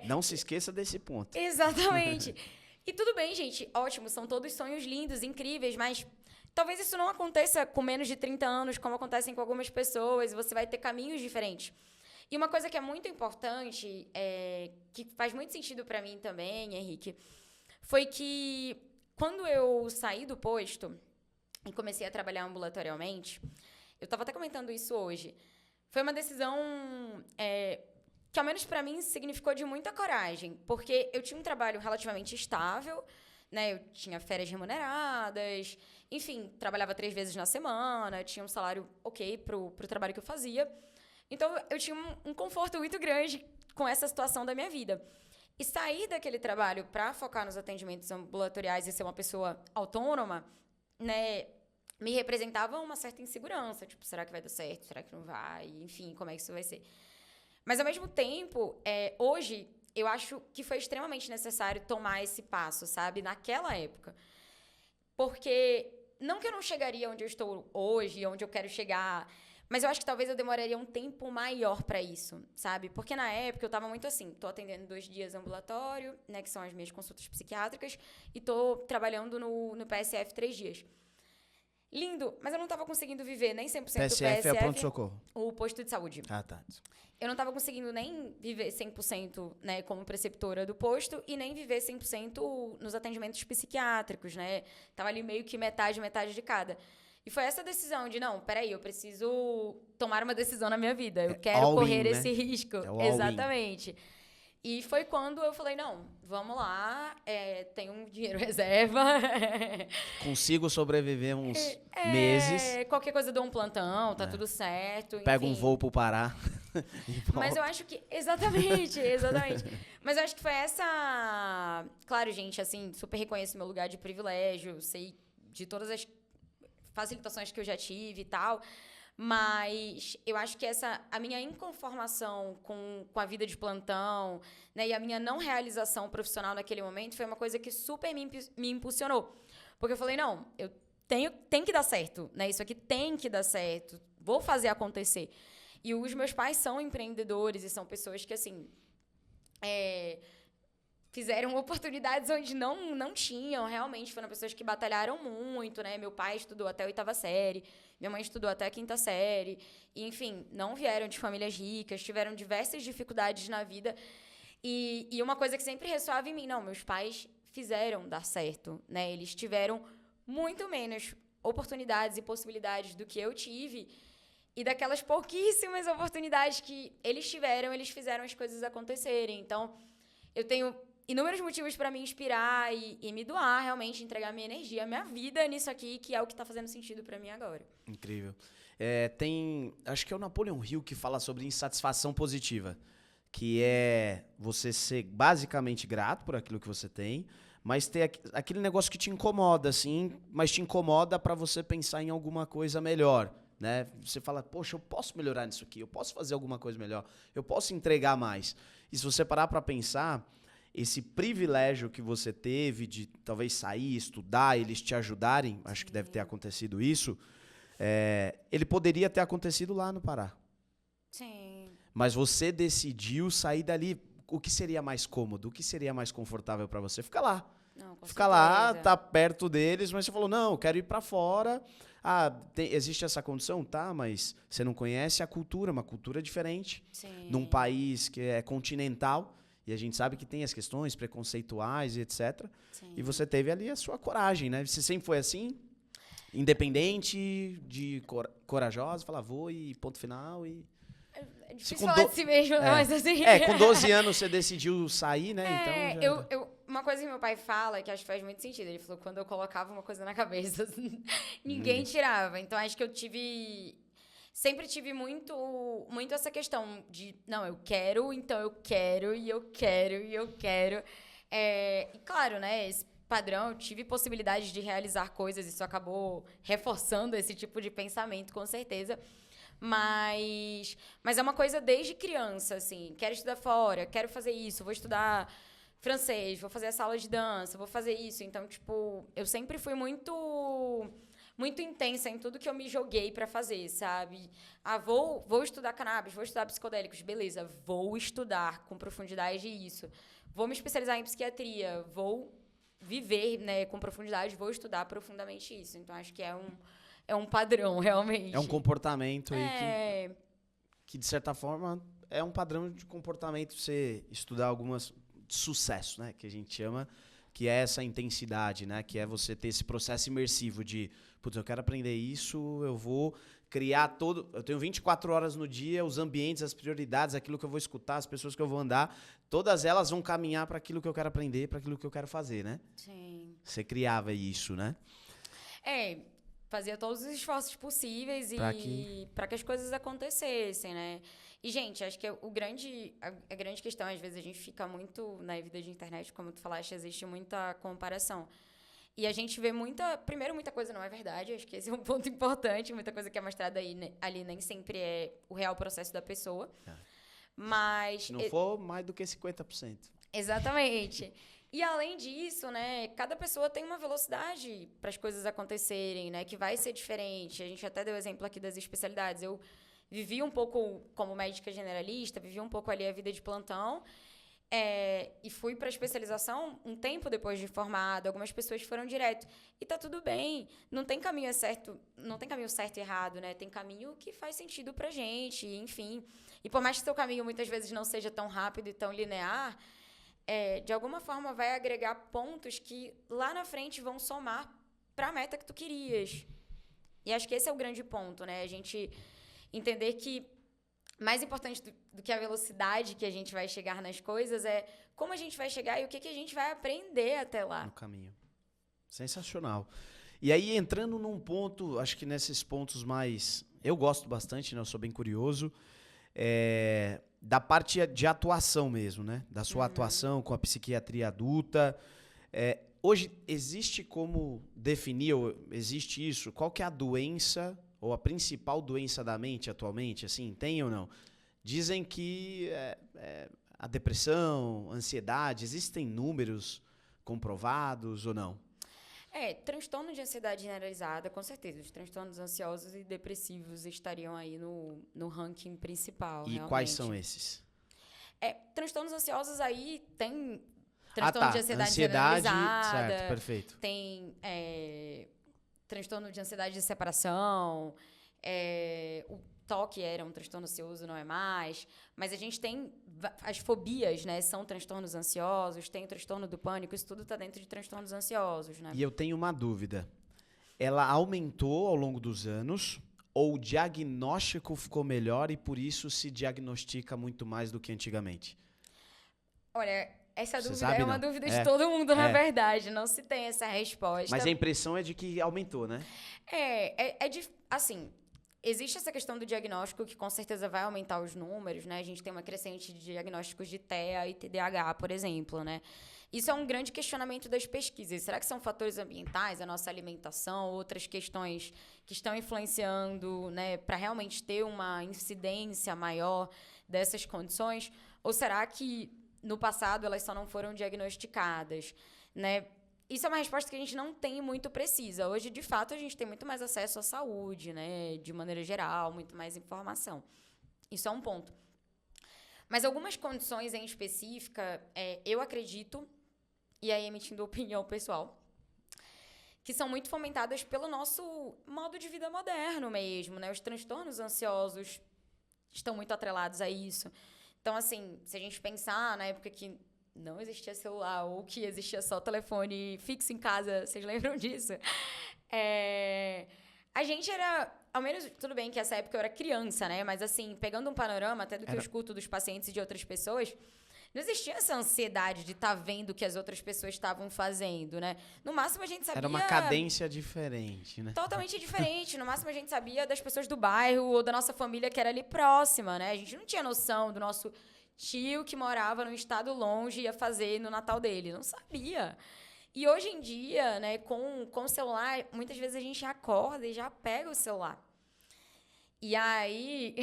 Não se esqueça desse ponto. Exatamente. E tudo bem, gente, ótimo, são todos sonhos lindos, incríveis, mas talvez isso não aconteça com menos de 30 anos, como acontecem com algumas pessoas, e você vai ter caminhos diferentes. E uma coisa que é muito importante, que faz muito sentido para mim também, Henrique, foi que quando eu saí do posto e comecei a trabalhar ambulatorialmente, eu estava até comentando isso hoje, foi uma decisão que, ao menos para mim, significou de muita coragem, porque eu tinha um trabalho relativamente estável, né? Eu tinha férias remuneradas, enfim, trabalhava 3 vezes na semana, tinha um salário ok pro trabalho que eu fazia. Então, eu tinha um conforto muito grande com essa situação da minha vida. E sair daquele trabalho para focar nos atendimentos ambulatoriais e ser uma pessoa autônoma, né, me representava uma certa insegurança. Tipo, será que vai dar certo? Será que não vai? Enfim, como é que isso vai ser? Mas, ao mesmo tempo, hoje, eu acho que foi extremamente necessário tomar esse passo, sabe? Naquela época. Porque não que eu não chegaria onde eu estou hoje, onde eu quero chegar... Mas eu acho que talvez eu demoraria um tempo maior para isso, sabe? Porque na época eu estava muito assim, tô atendendo 2 dias ambulatório, né, que são as minhas consultas psiquiátricas, e tô trabalhando no PSF 3 dias. Lindo, mas eu não estava conseguindo viver nem 100% do PSF. PSF é o pronto-socorro? O posto de saúde. Ah, tá. Eu não estava conseguindo nem viver 100%, né, como preceptora do posto e nem viver 100% nos atendimentos psiquiátricos, né? Tava ali meio que metade de cada. E foi essa decisão de, não, peraí, eu preciso tomar uma decisão na minha vida. Eu quero correr esse risco. Exatamente. E foi quando eu falei, não, vamos lá, tenho um dinheiro reserva. Consigo sobreviver uns meses. Qualquer coisa, dou um plantão, tá tudo certo. Pego um voo pro Pará. Mas eu acho que... Exatamente. Mas eu acho que foi essa... Claro, gente, assim, super reconheço meu lugar de privilégio, sei de todas as facilitações que eu já tive e tal. Mas eu acho que a minha inconformação com a vida de plantão, né, e a minha não realização profissional naquele momento foi uma coisa que super me impulsionou. Porque eu falei, não, tem que dar certo, né? Isso aqui tem que dar certo. Vou fazer acontecer. E os meus pais são empreendedores e são pessoas que, assim, fizeram oportunidades onde não tinham, realmente. Foram pessoas que batalharam muito, né? Meu pai estudou até a 8ª série, minha mãe estudou até a 5ª série. E, enfim, não vieram de famílias ricas, tiveram diversas dificuldades na vida. E uma coisa que sempre ressoava em mim, não, meus pais fizeram dar certo, né? Eles tiveram muito menos oportunidades e possibilidades do que eu tive. E daquelas pouquíssimas oportunidades que eles tiveram, eles fizeram as coisas acontecerem. Então, eu tenho inúmeros motivos para me inspirar e me doar, realmente, entregar minha energia, minha vida nisso aqui, que é o que está fazendo sentido para mim agora. Incrível. Acho que é o Napoleon Hill que fala sobre insatisfação positiva, que é você ser basicamente grato por aquilo que você tem, mas ter aquele negócio que te incomoda, assim, mas te incomoda para você pensar em alguma coisa melhor, né? Você fala, poxa, eu posso melhorar nisso aqui, eu posso fazer alguma coisa melhor, eu posso entregar mais. E se você parar para pensar, esse privilégio que você teve de talvez sair, estudar, eles te ajudarem, acho que deve ter acontecido isso, ele poderia ter acontecido lá no Pará. Sim. Mas você decidiu sair dali. O que seria mais cômodo? O que seria mais confortável para você? Fica lá. Não, com Fica lá, certeza. tá perto deles, mas você falou, não, eu quero ir para fora. Existe essa condição? Tá, mas você não conhece a cultura, uma cultura diferente. Sim. Num país que é continental, e a gente sabe que tem as questões preconceituais e etc. Sim. E você teve ali a sua coragem, né? Você sempre foi assim? Independente, corajosa, falar, vou e ponto final e... É difícil falar de si mesmo, mas assim... com 12 anos você decidiu sair, né? Então já... Uma coisa que meu pai fala, que acho que faz muito sentido, ele falou que quando eu colocava uma coisa na cabeça, ninguém tirava. Então, acho que sempre tive muito essa questão de, não, eu quero, então eu quero, e eu quero, e eu quero. E claro, né, esse padrão, eu tive possibilidade de realizar coisas, isso acabou reforçando esse tipo de pensamento, com certeza. Mas é uma coisa desde criança, assim, quero estudar fora, quero fazer isso, vou estudar francês, vou fazer essa aula de dança, vou fazer isso. Então, tipo, eu sempre fui muito intensa em tudo que eu me joguei pra fazer, sabe? Vou estudar cannabis, vou estudar psicodélicos, beleza, vou estudar com profundidade isso. Vou me especializar em psiquiatria, vou viver, né, com profundidade, vou estudar profundamente isso. Então, acho que é um padrão, realmente. É um comportamento aí que, de certa forma, é um padrão de comportamento você estudar algumas de sucesso, né? Que a gente chama, que é essa intensidade, né? Que é você ter esse processo imersivo de, putz, eu quero aprender isso, eu vou criar eu tenho 24 horas no dia, os ambientes, as prioridades, aquilo que eu vou escutar, as pessoas que eu vou andar, todas elas vão caminhar para aquilo que eu quero aprender, para aquilo que eu quero fazer, né? Sim. Você criava isso, né? Fazia todos os esforços possíveis para que as coisas acontecessem, né? E, gente, acho que a grande questão, às vezes, a gente fica muito na vida de internet, como tu falaste, existe muita comparação. E a gente vê muita coisa não é verdade, acho que esse é um ponto importante, muita coisa que é mostrada ali nem sempre é o real processo da pessoa. Mas... Se não for, mais do que 50%. Exatamente. E, além disso, né, cada pessoa tem uma velocidade para as coisas acontecerem, né, que vai ser diferente. A gente até deu exemplo aqui das especialidades. Eu vivi um pouco como médica generalista, vivi um pouco ali a vida de plantão, e fui para a especialização um tempo depois de formada. Algumas pessoas foram direto. E tá tudo bem. Não tem caminho certo e errado, né? Tem caminho que faz sentido pra gente, enfim. E por mais que seu caminho muitas vezes não seja tão rápido e tão linear, de alguma forma vai agregar pontos que lá na frente vão somar para a meta que tu querias. E acho que esse é o grande ponto, né? A gente entender que mais importante do que a velocidade que a gente vai chegar nas coisas é como a gente vai chegar e o que a gente vai aprender até lá. No caminho. Sensacional. E aí, entrando num ponto, acho que nesses pontos mais... Eu gosto bastante, né? Eu sou bem curioso. Da parte de atuação mesmo, né? Da sua atuação com a psiquiatria adulta. Hoje, existe como definir, existe isso? Qual que é a doença ou a principal doença da mente atualmente, assim, tem ou não? Dizem que a depressão, ansiedade, existem números comprovados ou não? Transtorno de ansiedade generalizada, com certeza. Os transtornos ansiosos e depressivos estariam aí no ranking principal, E realmente. quais são esses? Transtornos ansiosos aí tem transtorno de ansiedade Ansiedade, generalizada. certo, perfeito. Tem transtorno de ansiedade de separação. O TOC era um transtorno ansioso, não é mais. Mas a gente tem as fobias, né? São transtornos ansiosos. Tem o transtorno do pânico. Isso tudo está dentro de transtornos ansiosos, né? E eu tenho uma dúvida. Ela aumentou ao longo dos anos ou o diagnóstico ficou melhor e por isso se diagnostica muito mais do que antigamente? Olha, essa Você dúvida sabe, é uma não? dúvida de todo mundo, na verdade. Não se tem essa resposta. Mas a impressão é de que aumentou, né? Assim, existe essa questão do diagnóstico que com certeza vai aumentar os números, né? A gente tem uma crescente de diagnósticos de TEA e TDAH, por exemplo, né? Isso é um grande questionamento das pesquisas. Será que são fatores ambientais, a nossa alimentação, outras questões que estão influenciando, né, para realmente ter uma incidência maior dessas condições? Ou será que no passado elas só não foram diagnosticadas, né? Isso é uma resposta que a gente não tem muito precisa. Hoje, de fato, a gente tem muito mais acesso à saúde, né? De maneira geral, muito mais informação. Isso é um ponto. Mas algumas condições em específica, eu acredito, e aí emitindo opinião pessoal, que são muito fomentadas pelo nosso modo de vida moderno mesmo, né? Os transtornos ansiosos estão muito atrelados a isso. Então, assim, se a gente pensar na época que não existia celular ou que existia só telefone fixo em casa, vocês lembram disso? A gente era, ao menos, tudo bem que essa época eu era criança, né? Mas assim, pegando um panorama até do que eu escuto dos pacientes e de outras pessoas, não existia essa ansiedade de estar vendo o que as outras pessoas estavam fazendo, né? No máximo a gente sabia... Era uma cadência diferente, né? Totalmente diferente. No máximo a gente sabia das pessoas do bairro ou da nossa família que era ali próxima, né? A gente não tinha noção do nosso tio que morava num estado longe e ia fazer no Natal dele. Não sabia. E hoje em dia, né, com o celular, muitas vezes a gente acorda e já pega o celular. E aí...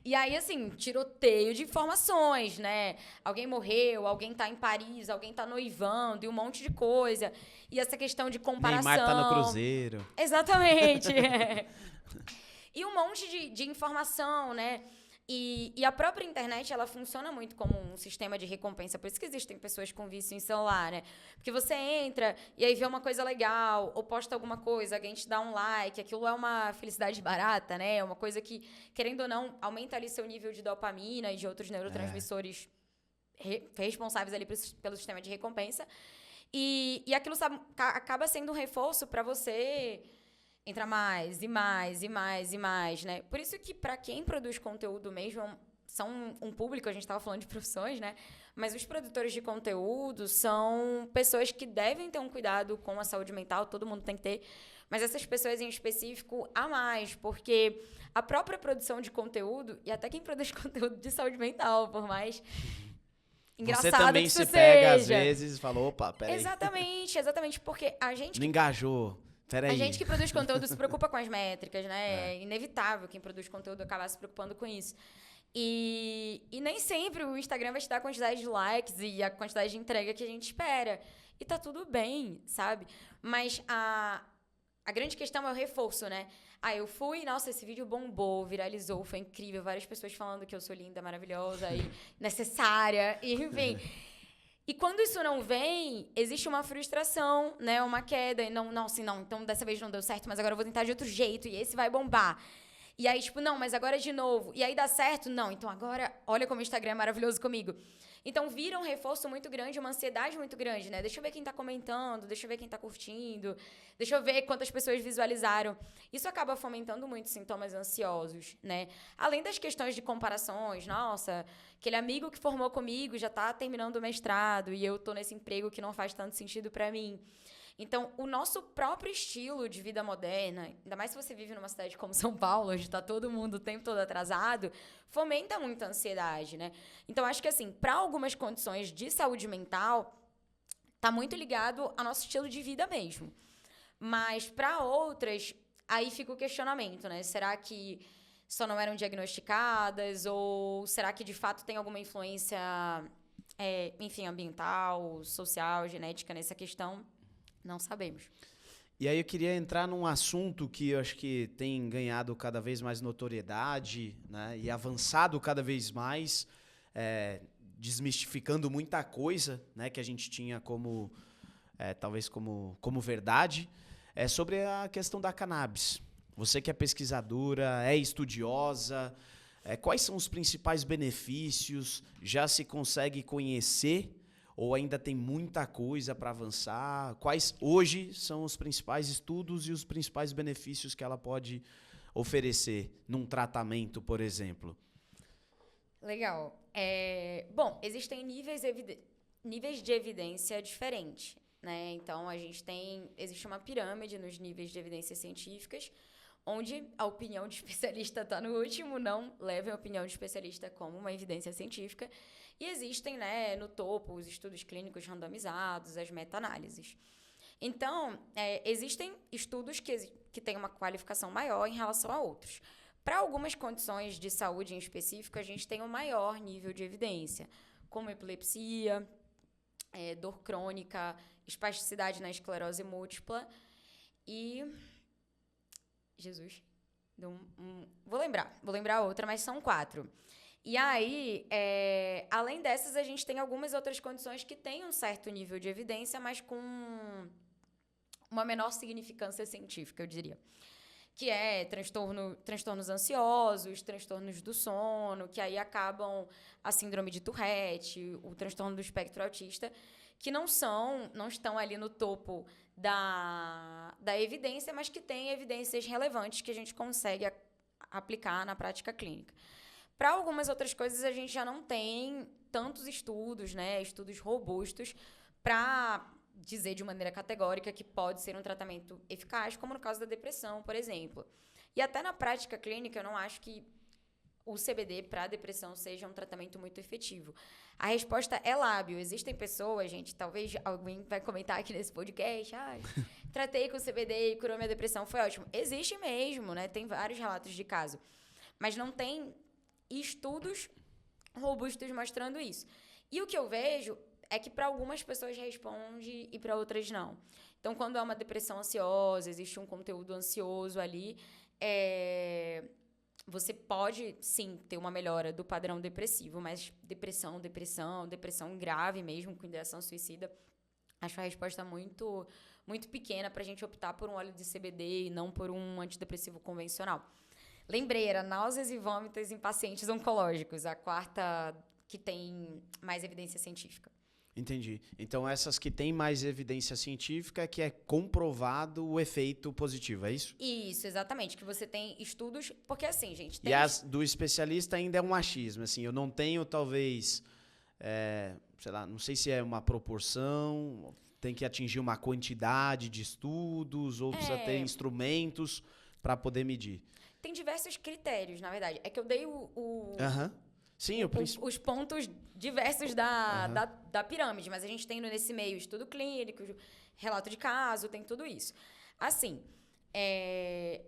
E aí, assim, tiroteio de informações, né? Alguém morreu, alguém tá em Paris, alguém tá noivando e um monte de coisa. E essa questão de comparação... Neymar tá no Cruzeiro. Exatamente. E um monte de informação, né? E a própria internet, ela funciona muito como um sistema de recompensa. Por isso que existem pessoas com vício em celular, né? Porque você entra e aí vê uma coisa legal, ou posta alguma coisa, alguém te dá um like, aquilo é uma felicidade barata, né? É uma coisa que, querendo ou não, aumenta ali seu nível de dopamina e de outros neurotransmissores responsáveis ali pelo sistema de recompensa. E aquilo acaba sendo um reforço para você... Entra mais, e mais, e mais, e mais, né? Por isso que, para quem produz conteúdo mesmo, são um público, a gente estava falando de profissões, né? Mas os produtores de conteúdo são pessoas que devem ter um cuidado com a saúde mental, todo mundo tem que ter, mas essas pessoas em específico a mais, porque a própria produção de conteúdo, e até quem produz conteúdo de saúde mental, por mais engraçado Você também que isso se pega, seja. às vezes, e fala, opa, peraí. Exatamente, porque a gente... Não engajou. Peraí. A gente que produz conteúdo se preocupa com as métricas, né? É inevitável quem produz conteúdo acabar se preocupando com isso. E nem sempre o Instagram vai te dar a quantidade de likes e a quantidade de entrega que a gente espera. E tá tudo bem, sabe? Mas a grande questão é o reforço, né? Eu fui, nossa, esse vídeo bombou, viralizou, foi incrível. Várias pessoas falando que eu sou linda, maravilhosa e necessária. E, enfim... E quando isso não vem, existe uma frustração, né? Uma queda. E não, então dessa vez não deu certo, mas agora eu vou tentar de outro jeito. E esse vai bombar. E aí, tipo, não, mas agora de novo. E aí dá certo? Não, então agora olha como o Instagram é maravilhoso comigo. Então vira um reforço muito grande, uma ansiedade muito grande, né? Deixa eu ver quem tá comentando, deixa eu ver quem tá curtindo, deixa eu ver quantas pessoas visualizaram. Isso acaba fomentando muito sintomas ansiosos, né? Além das questões de comparações, nossa, aquele amigo que formou comigo já tá terminando o mestrado e eu tô nesse emprego que não faz tanto sentido pra mim. Então, o nosso próprio estilo de vida moderna, ainda mais se você vive numa cidade como São Paulo, onde está todo mundo o tempo todo atrasado, fomenta muita ansiedade, né? Então, acho que, assim, para algumas condições de saúde mental, tá muito ligado ao nosso estilo de vida mesmo. Mas, para outras, aí fica o questionamento, né? Será que só não eram diagnosticadas? Ou será que, de fato, tem alguma influência, enfim, ambiental, social, genética nessa questão? Não sabemos. E aí eu queria entrar num assunto que eu acho que tem ganhado cada vez mais notoriedade, né, e avançado cada vez mais, desmistificando muita coisa, né, que a gente tinha como, talvez como verdade, sobre a questão da cannabis. Você que é pesquisadora, é estudiosa, quais são os principais benefícios? Já se consegue conhecer ou ainda tem muita coisa para avançar? Quais hoje são os principais estudos e os principais benefícios que ela pode oferecer num tratamento, por exemplo? Legal. Bom, existem níveis de evidência diferentes, né? Então, existe uma pirâmide nos níveis de evidências científicas, onde a opinião de especialista está no último, não levem a opinião de especialista como uma evidência científica. E existem, né, no topo, os estudos clínicos randomizados, as meta-análises. Então, existem estudos que têm uma qualificação maior em relação a outros. Para algumas condições de saúde em específico, a gente tem um maior nível de evidência, como epilepsia, dor crônica, espasticidade na esclerose múltipla e... Jesus, vou lembrar outra, mas são 4. E aí, além dessas, a gente tem algumas outras condições que têm um certo nível de evidência, mas com uma menor significância científica, eu diria. Que é transtornos ansiosos, transtornos do sono, que aí acabam a síndrome de Tourette, o transtorno do espectro autista, que não estão ali no topo da evidência, mas que têm evidências relevantes que a gente consegue aplicar na prática clínica. Para algumas outras coisas, a gente já não tem tantos estudos, né, estudos robustos, para dizer de maneira categórica que pode ser um tratamento eficaz, como no caso da depressão, por exemplo. E até na prática clínica, eu não acho que o CBD para a depressão seja um tratamento muito efetivo. A resposta é lábio. Existem pessoas, gente, talvez alguém vai comentar aqui nesse podcast, tratei com CBD e curou minha depressão, foi ótimo. Existe mesmo, né? Tem vários relatos de caso. Mas não tem estudos robustos mostrando isso. E o que eu vejo é que para algumas pessoas responde e para outras não. Então, quando é uma depressão ansiosa, existe um conteúdo ansioso ali, você pode, sim, ter uma melhora do padrão depressivo, mas depressão grave mesmo, com ideação suicida, acho a resposta muito, muito pequena para a gente optar por um óleo de CBD e não por um antidepressivo convencional. Lembrei, era náuseas e vômitos em pacientes oncológicos, a 4ª que tem mais evidência científica. Entendi. Então, essas que têm mais evidência científica é que é comprovado o efeito positivo, é isso? Isso, exatamente. Que você tem estudos... Porque assim, gente... E as do especialista ainda é um achismo. Assim, eu não tenho, talvez... sei lá, não sei se é uma proporção, tem que atingir uma quantidade de estudos, ou precisa ter instrumentos para poder medir. Tem diversos critérios, na verdade. É que eu dei Sim, os pontos diversos da pirâmide, mas a gente tem nesse meio estudo clínico, relato de caso, tem tudo isso. Assim,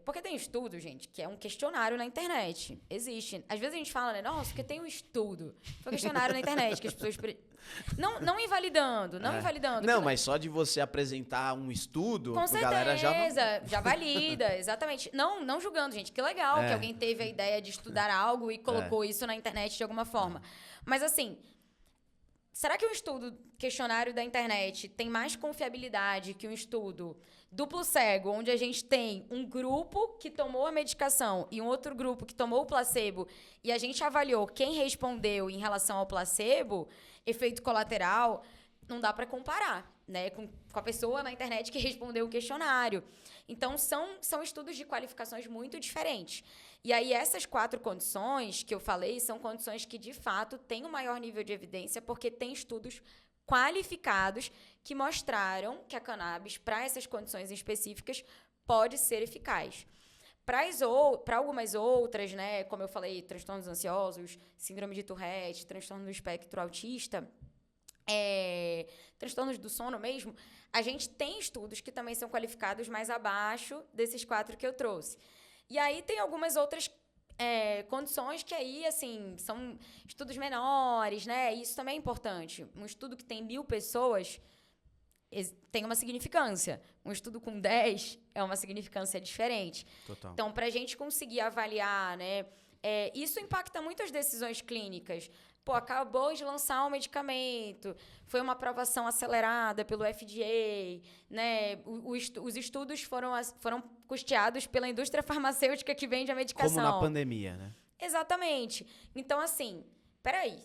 porque tem estudo, gente, que é um questionário na internet. Existe. Às vezes a gente fala, né? Nossa, porque tem um estudo. Foi um questionário na internet que as pessoas... Não invalidando. Não, mas só de você apresentar um estudo, com certeza, a galera já valida, exatamente. Não julgando, gente. Que legal que alguém teve a ideia de estudar algo e colocou isso na internet de alguma forma. Mas assim, será que um estudo questionário da internet tem mais confiabilidade que um estudo duplo cego, onde a gente tem um grupo que tomou a medicação e um outro grupo que tomou o placebo e a gente avaliou quem respondeu em relação ao placebo, efeito colateral, não dá para comparar, né, com a pessoa na internet que respondeu o questionário. Então, são estudos de qualificações muito diferentes. E aí, essas 4 condições que eu falei são condições que, de fato, têm um maior nível de evidência porque tem estudos qualificados que mostraram que a cannabis, para essas condições específicas, pode ser eficaz. Para algumas outras, né, como eu falei, transtornos ansiosos, síndrome de Tourette, transtorno do espectro autista, transtornos do sono mesmo, a gente tem estudos que também são qualificados mais abaixo desses 4 que eu trouxe. E aí tem algumas outras condições que aí, assim, são estudos menores, né? E isso também é importante. Um estudo que tem 1.000 pessoas tem uma significância. Um estudo com 10 é uma significância diferente. Total. Então, para a gente conseguir avaliar, né? Isso impacta muito as decisões clínicas. Pô, acabou de lançar um medicamento, foi uma aprovação acelerada pelo FDA, né? Os estudos foram custeados pela indústria farmacêutica que vende a medicação. Como na pandemia, né? Exatamente. Então, assim, peraí,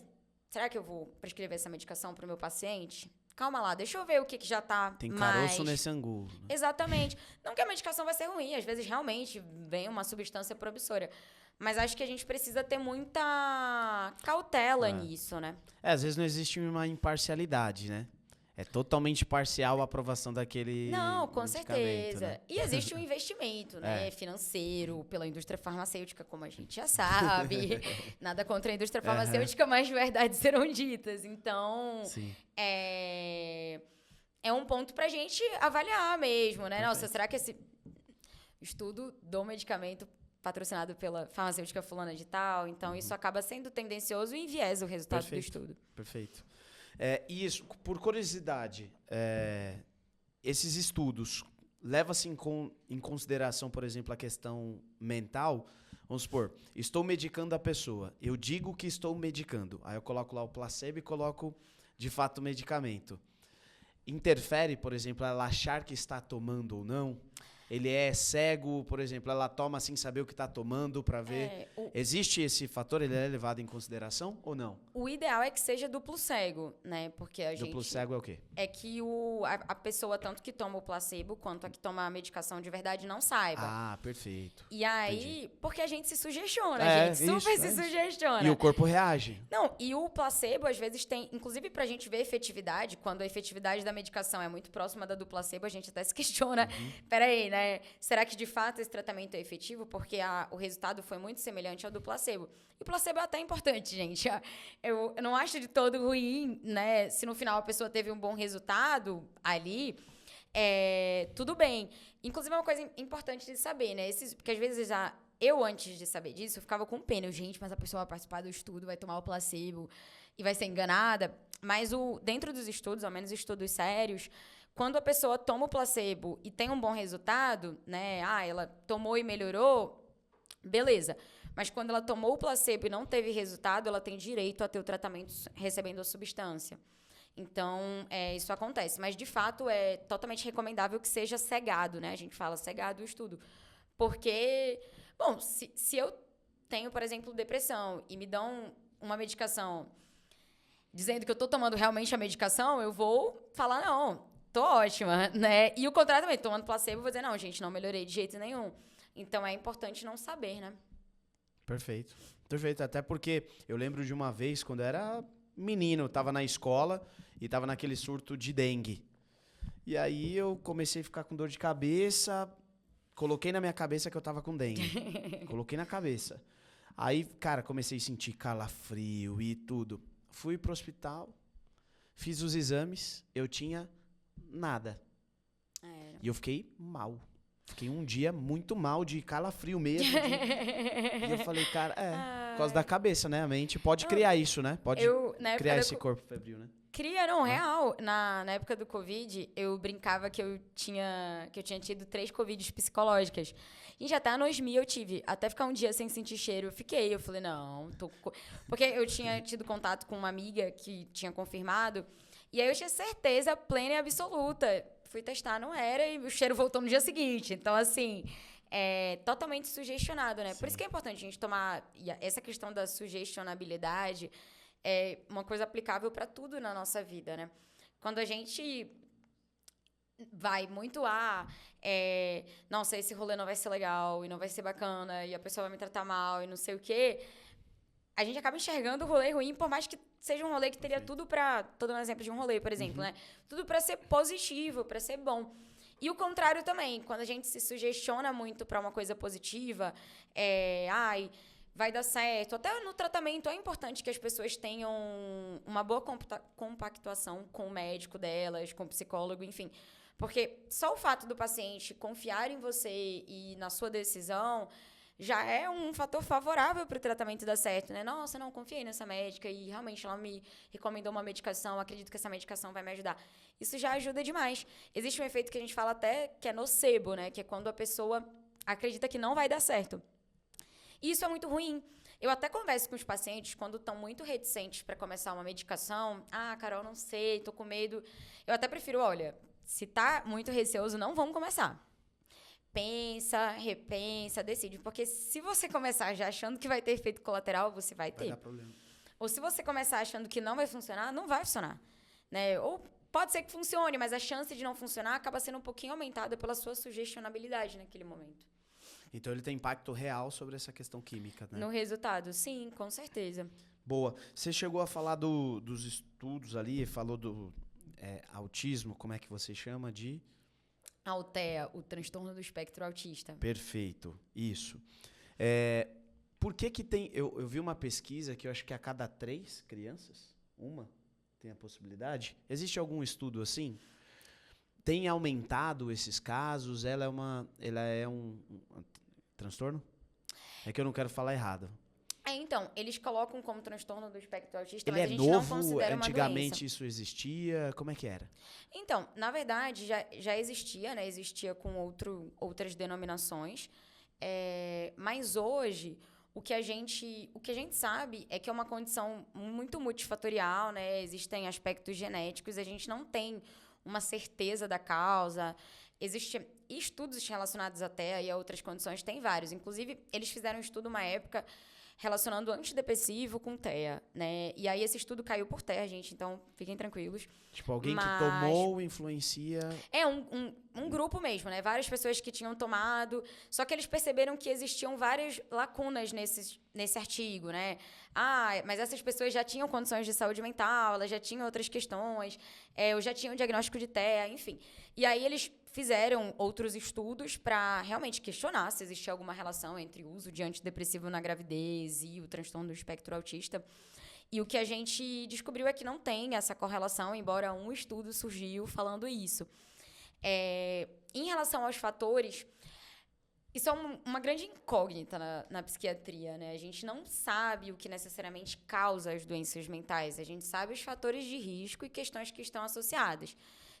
será que eu vou prescrever essa medicação para o meu paciente? Calma lá, deixa eu ver o que já está Tem caroço nesse angu. Né? Exatamente. Não que a medicação vai ser ruim, às vezes realmente vem uma substância promissora. Mas acho que a gente precisa ter muita cautela nisso, né? Às vezes não existe uma imparcialidade, né? É totalmente parcial a aprovação daquele Não, com medicamento, certeza. né? E existe um investimento, né? Financeiro, pela indústria farmacêutica, como a gente já sabe. Nada contra a indústria farmacêutica, mas verdades serão ditas. Então, Sim. é um ponto pra gente avaliar mesmo, né? Nossa, será que esse estudo do medicamento patrocinado pela farmacêutica fulana de tal, então isso acaba sendo tendencioso e enviesa o resultado do estudo. Perfeito. E isso, por curiosidade, esses estudos, leva-se em consideração, por exemplo, a questão mental? Vamos supor, estou medicando a pessoa, eu digo que estou medicando, aí eu coloco lá o placebo e coloco, de fato, o medicamento. Interfere, por exemplo, ela achar que está tomando ou não? Ele é cego, por exemplo, ela toma sem saber o que está tomando para ver. Existe esse fator, ele é levado em consideração ou não? O ideal é que seja duplo cego, né? Porque a gente... Duplo cego é o quê? É que a pessoa, tanto que toma o placebo, quanto a que toma a medicação de verdade, não saiba. Ah, perfeito. E aí, porque a gente se sugestiona, a gente super se sugestiona. E o corpo reage. Não, e o placebo, às vezes, tem... Inclusive, pra gente ver a efetividade, quando a efetividade da medicação é muito próxima da do placebo, a gente até se questiona. Peraí, né? Será que, de fato, esse tratamento é efetivo? Porque o resultado foi muito semelhante ao do placebo. E o placebo é até importante, gente. Eu não acho de todo ruim, né? Se no final a pessoa teve um bom resultado ali, tudo bem. Inclusive, é uma coisa importante de saber, né? Porque, às vezes, eu, antes de saber disso, eu ficava com pena. Gente, mas a pessoa vai participar do estudo, vai tomar o placebo e vai ser enganada. Mas dentro dos estudos, ao menos estudos sérios, quando a pessoa toma o placebo e tem um bom resultado, né? Ela tomou e melhorou, beleza. Mas quando ela tomou o placebo e não teve resultado, ela tem direito a ter o tratamento recebendo a substância. Então, isso acontece. Mas, de fato, é totalmente recomendável que seja cegado, né? A gente fala cegado o estudo. Porque, bom, se eu tenho, por exemplo, depressão e me dão uma medicação dizendo que eu estou tomando realmente a medicação, eu vou falar, não, tô ótima, né? E o contrário também, tomando placebo, eu vou dizer, não, gente, não melhorei de jeito nenhum. Então, é importante não saber, né? Perfeito. Perfeito. Até porque eu lembro de uma vez, quando eu era menino, eu tava na escola e tava naquele surto de dengue. E aí eu comecei a ficar com dor de cabeça, coloquei na minha cabeça que eu tava com dengue. Coloquei na cabeça. Aí, cara, comecei a sentir calafrio e tudo. Fui pro hospital, fiz os exames, eu tinha nada. E eu fiquei mal. Fiquei um dia muito mal, de calafrio mesmo. E eu falei, cara, por causa da cabeça, né? A mente pode criar isso, né? Pode criar esse corpo febril, né? Cria, não, real. Na época do Covid, eu brincava que eu tinha tido 3 Covids psicológicas. Gente, até anos 2000 eu tive. Até ficar um dia sem sentir cheiro, eu fiquei. Eu falei, não, porque eu tinha tido contato com uma amiga que tinha confirmado. E aí eu tinha certeza plena e absoluta. Fui testar, não era, e o cheiro voltou no dia seguinte. Então, assim, totalmente sugestionado, né? Sim. Por isso que é importante a gente tomar... Essa questão da sugestionabilidade é uma coisa aplicável para tudo na nossa vida, né? Quando a gente vai muito nossa, esse rolê não vai ser legal, e não vai ser bacana, e a pessoa vai me tratar mal, e não sei o quê... A gente acaba enxergando o rolê ruim, por mais que seja um rolê que teria tudo pra... Tô dando um exemplo de um rolê, por exemplo, né? Tudo pra ser positivo, pra ser bom. E o contrário também. Quando a gente se sugestiona muito pra uma coisa positiva, vai dar certo. Até no tratamento é importante que as pessoas tenham uma boa compactuação com o médico delas, com o psicólogo, enfim. Porque só o fato do paciente confiar em você e na sua decisão já é um fator favorável para o tratamento dar certo, né? Nossa, não, confiei nessa médica e realmente ela me recomendou uma medicação, acredito que essa medicação vai me ajudar. Isso já ajuda demais. Existe um efeito que a gente fala até que é nocebo, né? Que é quando a pessoa acredita que não vai dar certo. E isso é muito ruim. Eu até converso com os pacientes quando estão muito reticentes para começar uma medicação. Ah, Carol, não sei, tô com medo. Eu até prefiro, olha, se tá muito receoso, não vamos começar. Pensa, repensa, decide. Porque se você começar já achando que vai ter efeito colateral, você vai ter. Vai dar problema. Ou se você começar achando que não vai funcionar, não vai funcionar. Né? Ou pode ser que funcione, mas a chance de não funcionar acaba sendo um pouquinho aumentada pela sua sugestionabilidade naquele momento. Então ele tem impacto real sobre essa questão química, né? No resultado, sim, com certeza. Boa. Você chegou a falar dos estudos ali, falou do autismo, como é que você chama de... TEA, o transtorno do espectro autista. Perfeito, isso. Por que tem... Eu vi uma pesquisa que eu acho que a cada 3 crianças, uma tem a possibilidade. Existe algum estudo assim? Tem aumentado esses casos? Ela é um transtorno? É que eu não quero falar errado. Então, eles colocam como transtorno do espectro autista, Ele mas é a gente novo? não considera uma Antigamente doença. isso existia? Como é que era? Então, na verdade, já existia, né? Existia com outras denominações. Mas hoje, o que a gente sabe é que é uma condição muito multifatorial, né? Existem aspectos genéticos, a gente não tem uma certeza da causa. Existem estudos relacionados até a outras condições, tem vários. Inclusive, eles fizeram um estudo uma época relacionando antidepressivo com TEA, né? E aí esse estudo caiu por terra, gente, então fiquem tranquilos. Tipo, alguém que tomou influencia... É um grupo mesmo, né? Várias pessoas que tinham tomado, só que eles perceberam que existiam várias lacunas nesse artigo, né? Mas essas pessoas já tinham condições de saúde mental, elas já tinham outras questões, eu já tinha um diagnóstico de TEA, enfim. E aí eles fizeram outros estudos para realmente questionar se existia alguma relação entre o uso de antidepressivo na gravidez e o transtorno do espectro autista. E o que a gente descobriu é que não tem essa correlação, embora um estudo surgiu falando isso. Em relação aos fatores, isso é uma grande incógnita na psiquiatria, né? A gente não sabe o que necessariamente causa as doenças mentais. A gente sabe os fatores de risco e questões que estão associadas.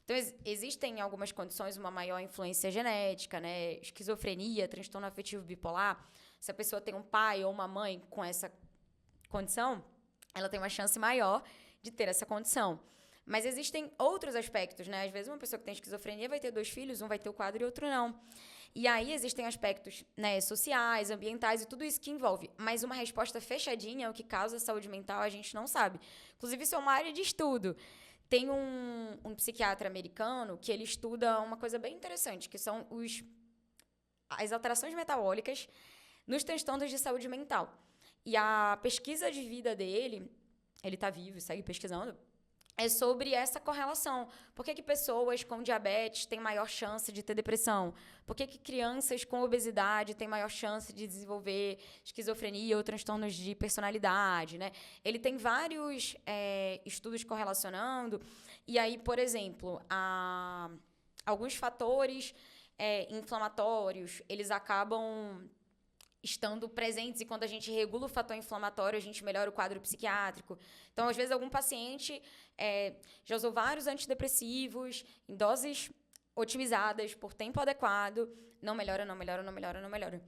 Então, existem em algumas condições uma maior influência genética, né? Esquizofrenia, transtorno afetivo bipolar. Se a pessoa tem um pai ou uma mãe com essa condição, ela tem uma chance maior de ter essa condição. Mas existem outros aspectos, né? Às vezes uma pessoa que tem esquizofrenia vai ter 2 filhos, um vai ter o quadro e outro não. E aí existem aspectos, né, sociais, ambientais e tudo isso que envolve. Mas uma resposta fechadinha ao que causa a saúde mental a gente não sabe. Inclusive, isso é uma área de estudo. Tem um psiquiatra americano que ele estuda uma coisa bem interessante, que são as alterações metabólicas nos transtornos de saúde mental. E a pesquisa de vida dele, ele está vivo e segue pesquisando, é sobre essa correlação. Por que pessoas com diabetes têm maior chance de ter depressão? Por que crianças com obesidade têm maior chance de desenvolver esquizofrenia ou transtornos de personalidade, né? Ele tem vários estudos correlacionando. E aí, por exemplo, alguns fatores inflamatórios, eles acabam estando presentes, e quando a gente regula o fator inflamatório, a gente melhora o quadro psiquiátrico. Então, às vezes, algum paciente já usou vários antidepressivos em doses otimizadas, por tempo adequado, não melhora, não melhora, não melhora, não melhora.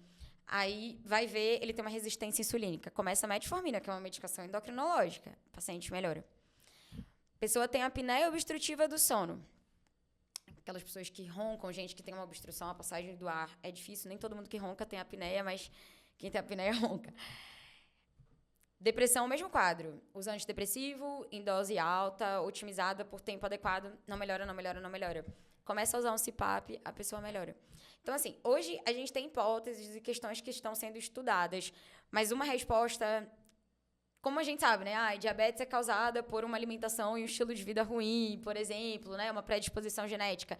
Aí, vai ver, ele tem uma resistência insulínica. Começa a metformina, que é uma medicação endocrinológica. O paciente melhora. A pessoa tem apneia obstrutiva do sono. Aquelas pessoas que roncam, gente que tem uma obstrução, a passagem do ar é difícil. Nem todo mundo que ronca tem apneia, mas quem tem apneia ronca. Depressão, mesmo quadro. Usa antidepressivo em dose alta, otimizada por tempo adequado. Não melhora, não melhora, não melhora. Começa a usar um CPAP, a pessoa melhora. Então, assim, hoje a gente tem hipóteses e questões que estão sendo estudadas, mas uma resposta... Como a gente sabe, né? Diabetes é causada por uma alimentação e um estilo de vida ruim, por exemplo, né? Uma predisposição genética.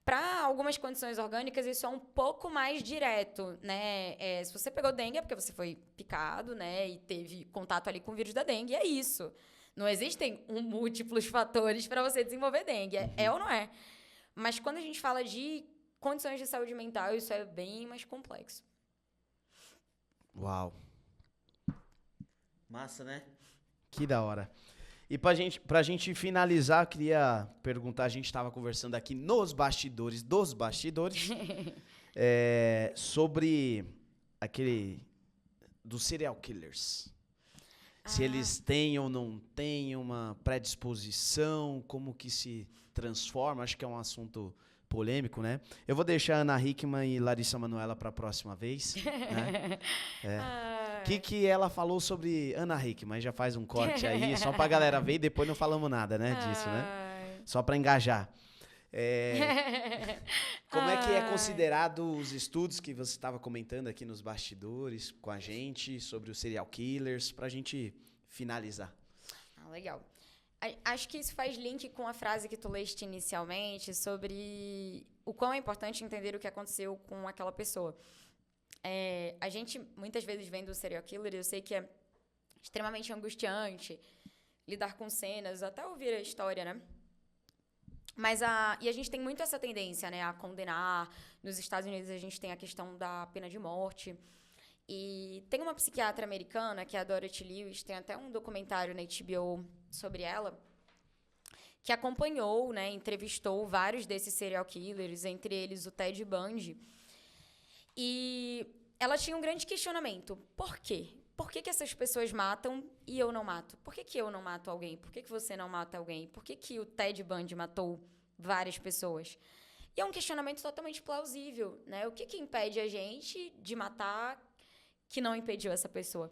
Para algumas condições orgânicas, isso é um pouco mais direto, né? Se você pegou dengue é porque você foi picado, né? E teve contato ali com o vírus da dengue, é isso. Não existem múltiplos fatores para você desenvolver dengue. É ou não é? Mas quando a gente fala de condições de saúde mental, isso é bem mais complexo. Uau. Massa, né? Que da hora. E pra gente finalizar, eu queria perguntar, a gente estava conversando aqui nos bastidores dos bastidores, sobre aquele dos serial killers. Se eles têm ou não têm uma predisposição, como que se transforma, acho que é um assunto polêmico, né? Eu vou deixar a Ana Hickman e Larissa Manoela para a próxima vez, né? Que ela falou sobre Ana Hickman, já faz um corte aí, só pra galera ver e depois não falamos nada, né, disso, né? Só pra engajar. Como é que é considerado os estudos que você estava comentando aqui nos bastidores com a gente sobre os serial killers, pra gente finalizar? Legal. Acho que isso faz link com a frase que tu leste inicialmente sobre o quão é importante entender o que aconteceu com aquela pessoa. A gente, muitas vezes, vendo o serial killer, eu sei que é extremamente angustiante lidar com cenas, até ouvir a história, né? E a gente tem muito essa tendência, né, a condenar. Nos Estados Unidos, a gente tem a questão da pena de morte. E tem uma psiquiatra americana, que é a Dorothy Lewis, tem até um documentário na HBO sobre ela, que acompanhou, né, entrevistou vários desses serial killers, entre eles o Ted Bundy. E ela tinha um grande questionamento. Por quê? Por que essas pessoas matam e eu não mato? Por que eu não mato alguém? Por que você não mata alguém? Por que o Ted Bundy matou várias pessoas? E é um questionamento totalmente plausível, né? O que impede a gente de matar que não impediu essa pessoa?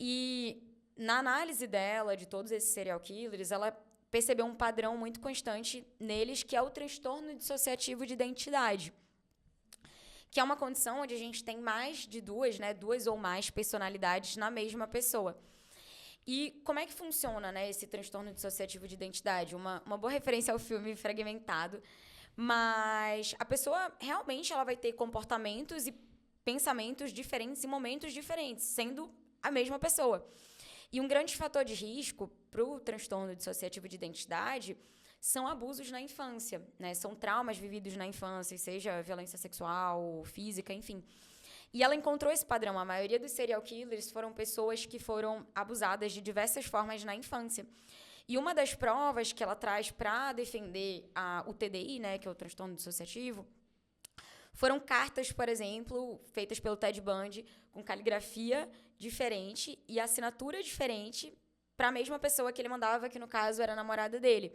E na análise dela, de todos esses serial killers, ela percebeu um padrão muito constante neles, que é o transtorno dissociativo de identidade, que é uma condição onde a gente tem mais de duas ou mais personalidades na mesma pessoa. E como é que funciona, né, esse transtorno dissociativo de identidade? Uma boa referência ao filme Fragmentado, mas a pessoa realmente ela vai ter comportamentos e pensamentos diferentes em momentos diferentes, sendo a mesma pessoa. E um grande fator de risco para o transtorno dissociativo de identidade são abusos na infância, né? São traumas vividos na infância, seja violência sexual, física, enfim. E ela encontrou esse padrão. A maioria dos serial killers foram pessoas que foram abusadas de diversas formas na infância. E uma das provas que ela traz para defender o TDI, né, que é o transtorno dissociativo, foram cartas, por exemplo, feitas pelo Ted Bundy, com caligrafia diferente e assinatura diferente para a mesma pessoa que ele mandava, que no caso era a namorada dele.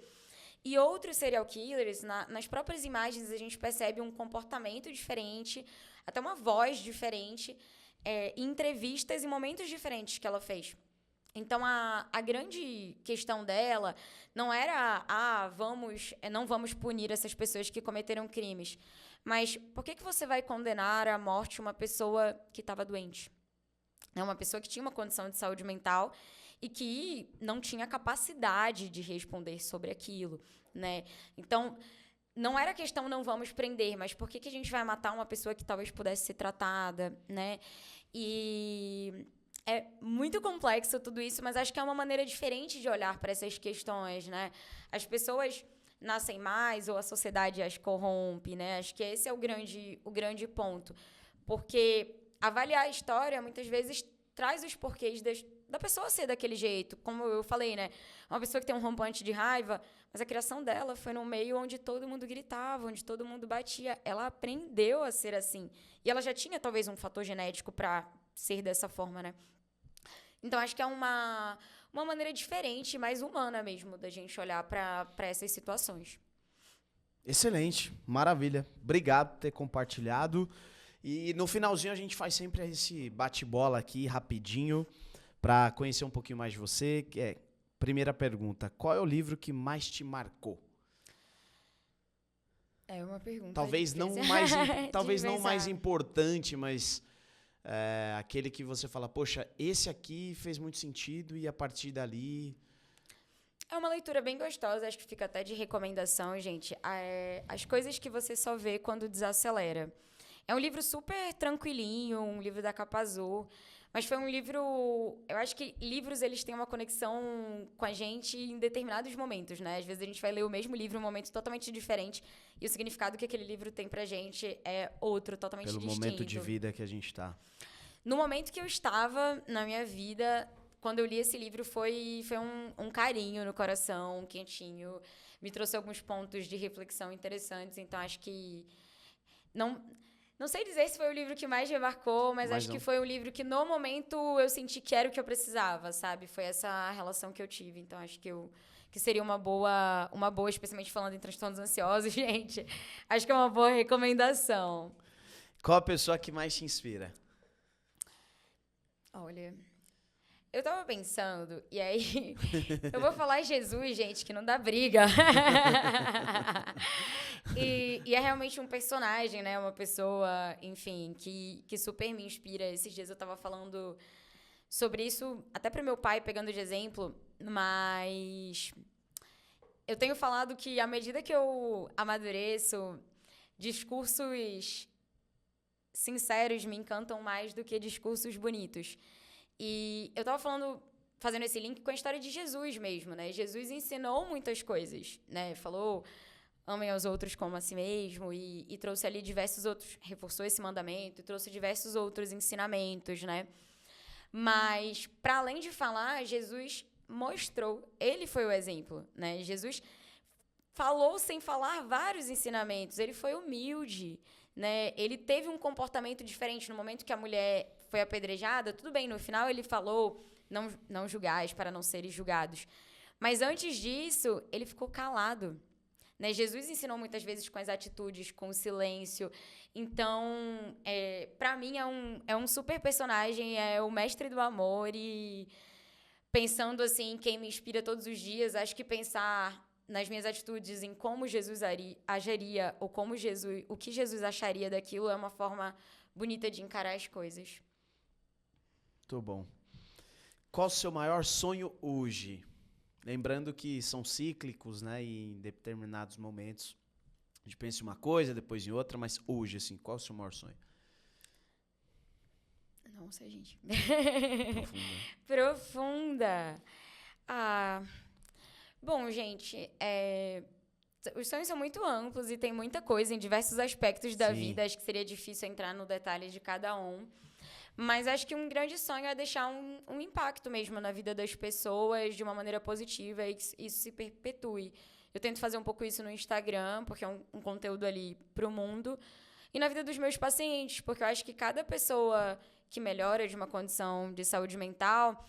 E outros serial killers, nas próprias imagens, a gente percebe um comportamento diferente, até uma voz diferente, em entrevistas e momentos diferentes que ela fez. Então, a grande questão dela não era, não vamos punir essas pessoas que cometeram crimes, mas por que você vai condenar à morte uma pessoa que estava doente? Uma pessoa que tinha uma condição de saúde mental e que não tinha capacidade de responder sobre aquilo, né? Então, não era questão não vamos prender, mas por que a gente vai matar uma pessoa que talvez pudesse ser tratada, né? E é muito complexo tudo isso, mas acho que é uma maneira diferente de olhar para essas questões, né? As pessoas nascem mais ou a sociedade as corrompe, né? Acho que esse é o grande ponto. Porque avaliar a história, muitas vezes, traz os porquês da pessoa ser daquele jeito. Como eu falei, né? Uma pessoa que tem um rompante de raiva, mas a criação dela foi num meio onde todo mundo gritava, onde todo mundo batia. Ela aprendeu a ser assim. E ela já tinha, talvez, um fator genético para ser dessa forma, né? Então, acho que é uma maneira diferente, mais humana mesmo, da gente olhar para essas situações. Excelente, maravilha. Obrigado por ter compartilhado. E no finalzinho a gente faz sempre esse bate-bola aqui, rapidinho, para conhecer um pouquinho mais de você. Primeira pergunta, qual é o livro que mais te marcou? É uma pergunta talvez difícil. Talvez não mais importante, mas aquele que você fala, poxa, esse aqui fez muito sentido e a partir dali... É uma leitura bem gostosa, acho que fica até de recomendação, gente. As coisas que você só vê quando desacelera. É um livro super tranquilinho, um livro da capa azul, mas foi um livro... Eu acho que livros, eles têm uma conexão com a gente em determinados momentos, né? Às vezes a gente vai ler o mesmo livro em um momento totalmente diferente e o significado que aquele livro tem pra gente é outro, totalmente Pelo distinto. momento de vida que a gente tá. No momento que eu estava na minha vida, quando eu li esse livro, foi um carinho no coração, um quentinho. Me trouxe alguns pontos de reflexão interessantes, então acho que... Não sei dizer se foi o livro que mais me marcou, mas acho que foi um livro que, no momento, eu senti que era o que eu precisava, sabe? Foi essa relação que eu tive. Então, acho que seria uma boa, especialmente falando em transtornos ansiosos, gente. Acho que é uma boa recomendação. Qual a pessoa que mais te inspira? Olha, eu tava pensando, e aí eu vou falar Jesus, gente, que não dá briga. E é realmente um personagem, né? Uma pessoa, enfim, que super me inspira. Esses dias eu tava falando sobre isso, até pro meu pai, pegando de exemplo, mas eu tenho falado que, à medida que eu amadureço, discursos sinceros me encantam mais do que discursos bonitos. E eu tava fazendo esse link com a história de Jesus mesmo, né? Jesus ensinou muitas coisas, né? Falou, amem aos outros como a si mesmo, e trouxe ali diversos outros, reforçou esse mandamento, e trouxe diversos outros ensinamentos, né? Mas, para além de falar, Jesus mostrou, ele foi o exemplo, né? Jesus falou sem falar vários ensinamentos, ele foi humilde, né? Ele teve um comportamento diferente no momento que a mulher foi apedrejada. Tudo bem, no final ele falou, não julgais para não seres julgados. Mas antes disso, ele ficou calado, né? Jesus ensinou muitas vezes com as atitudes, com o silêncio. Então, para mim, é um super personagem, é o mestre do amor. E pensando assim, quem me inspira todos os dias, acho que pensar nas minhas atitudes, em como Jesus agiria, ou o que Jesus acharia daquilo, é uma forma bonita de encarar as coisas. Muito bom. Qual o seu maior sonho hoje? Lembrando que são cíclicos, né? E em determinados momentos a gente pensa em uma coisa, depois em outra, mas hoje, assim, qual o seu maior sonho? Não sei, gente. Profunda. Profunda. Bom, gente, os sonhos são muito amplos e tem muita coisa em diversos aspectos da vida. Acho que seria difícil entrar no detalhe de cada um. Mas acho que um grande sonho é deixar um impacto mesmo na vida das pessoas de uma maneira positiva e que isso se perpetue. Eu tento fazer um pouco isso no Instagram, porque é um conteúdo ali pro mundo. E na vida dos meus pacientes, porque eu acho que cada pessoa que melhora de uma condição de saúde mental,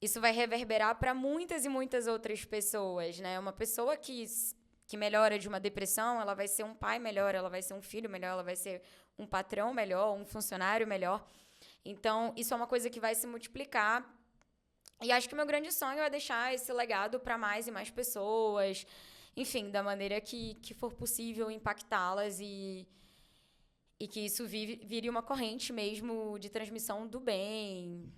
isso vai reverberar para muitas e muitas outras pessoas, né? Uma pessoa que melhora de uma depressão, ela vai ser um pai melhor, ela vai ser um filho melhor, ela vai ser um patrão melhor, um funcionário melhor. Então, isso é uma coisa que vai se multiplicar. E acho que o meu grande sonho é deixar esse legado para mais e mais pessoas. Enfim, da maneira que for possível impactá-las e que isso vire uma corrente mesmo de transmissão do bem.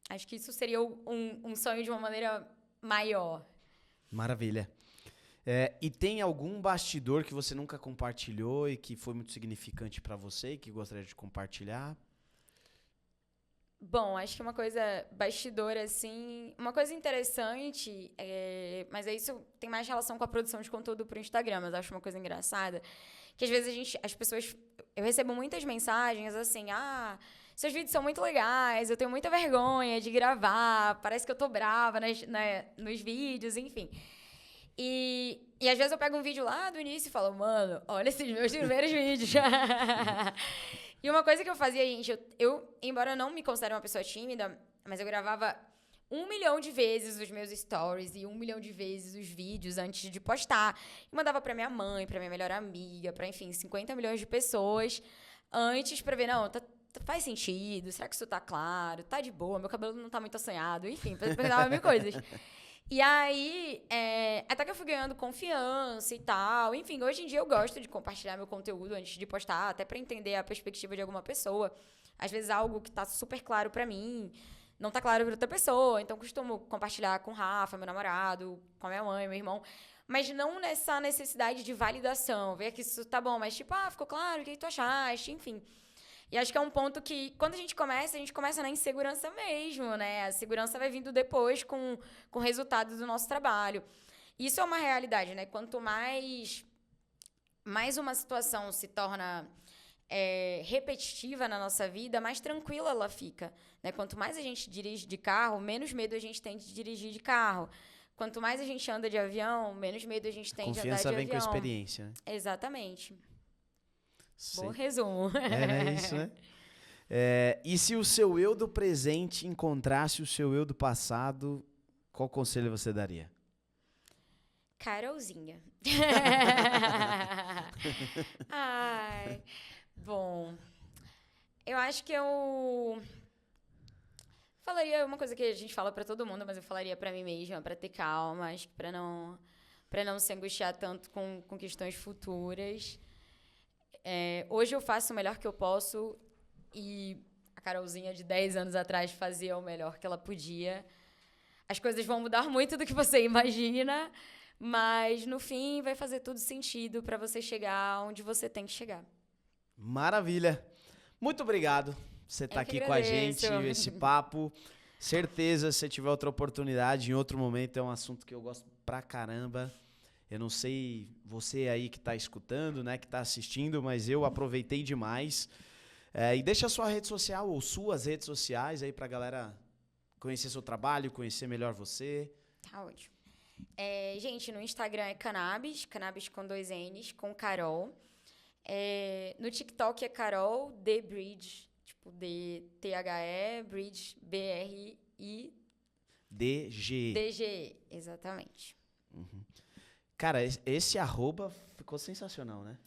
Acho que isso seria um sonho de uma maneira maior. Maravilha. E tem algum bastidor que você nunca compartilhou e que foi muito significante para você e que gostaria de compartilhar? Bom, acho que uma coisa bastidor, assim... Uma coisa interessante, mas isso tem mais relação com a produção de conteúdo pro Instagram, mas acho uma coisa engraçada, que às vezes as pessoas... Eu recebo muitas mensagens assim, seus vídeos são muito legais, eu tenho muita vergonha de gravar, parece que eu tô brava nos vídeos, enfim. E às vezes eu pego um vídeo lá do início e falo, mano, olha esses meus primeiros vídeos. E uma coisa que eu fazia, gente, embora eu não me considere uma pessoa tímida, mas eu gravava 1 milhão de vezes os meus stories e 1 milhão de vezes os vídeos antes de postar. E mandava pra minha mãe, pra minha melhor amiga, pra, enfim, 50 milhões de pessoas antes pra ver, não, faz sentido, será que isso tá claro? Tá de boa, meu cabelo não tá muito assanhado, enfim, perguntava mil coisas. E aí, até que eu fui ganhando confiança e tal. Enfim, hoje em dia eu gosto de compartilhar meu conteúdo antes de postar, até pra entender a perspectiva de alguma pessoa. Às vezes algo que tá super claro pra mim não tá claro para outra pessoa. Então, costumo compartilhar com o Rafa, meu namorado, com a minha mãe, meu irmão. Mas não nessa necessidade de validação. Ver que isso tá bom, mas tipo, ficou claro, o que tu achaste? Enfim. E acho que é um ponto que, quando a gente começa na insegurança mesmo, né? A segurança vai vindo depois com o resultado do nosso trabalho. Isso é uma realidade, né? Quanto mais uma situação se torna repetitiva na nossa vida, mais tranquila ela fica, né? Quanto mais a gente dirige de carro, menos medo a gente tem de dirigir de carro. Quanto mais a gente anda de avião, menos medo a gente tem de andar de avião. Confiança vem com a experiência, né? Exatamente. Sim. Bom resumo. É isso, né? E se o seu eu do presente encontrasse o seu eu do passado, qual conselho você daria? Carolzinha. Ai, bom, eu acho que eu falaria uma coisa que a gente fala pra todo mundo, mas eu falaria pra mim mesma, pra ter calma, acho que pra não se angustiar tanto com questões futuras. Hoje eu faço o melhor que eu posso e a Carolzinha de 10 anos atrás fazia o melhor que ela podia. As coisas vão mudar muito do que você imagina, mas no fim vai fazer tudo sentido pra você chegar onde você tem que chegar. Maravilha. Muito obrigado por você estar aqui com a gente, esse papo. Certeza, se você tiver outra oportunidade, em outro momento, é um assunto que eu gosto pra caramba. Eu não sei você aí que está escutando, né, que está assistindo, mas eu aproveitei demais. E deixa a sua rede social ou suas redes sociais aí pra galera conhecer seu trabalho, conhecer melhor você. Tá ótimo. Gente, no Instagram é Cannabis com 2 N's, com Carol. No TikTok é Carol The Bridge, tipo D-T-H-E, Bridge, B-R-I... D-G. D-G, exatamente. Uhum. Cara, esse arroba ficou sensacional, né?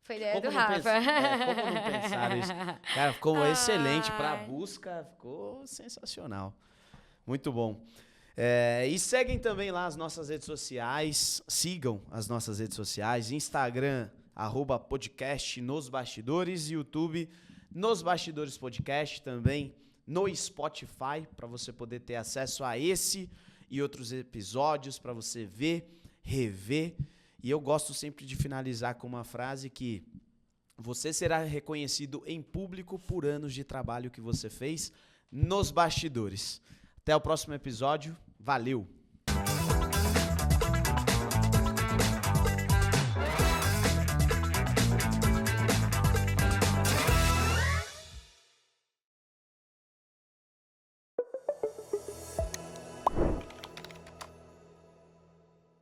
Foi ideia do Rafa. Como não pensaram isso? Cara, ficou excelente pra busca, ficou sensacional. Muito bom. E seguem também lá as nossas redes sociais, sigam as nossas redes sociais, Instagram, @podcast Nos Bastidores, YouTube Nos Bastidores Podcast, também no Spotify, para você poder ter acesso a esse e outros episódios, para você ver, rever. E eu gosto sempre de finalizar com uma frase que você será reconhecido em público por anos de trabalho que você fez nos bastidores. Até o próximo episódio. Valeu!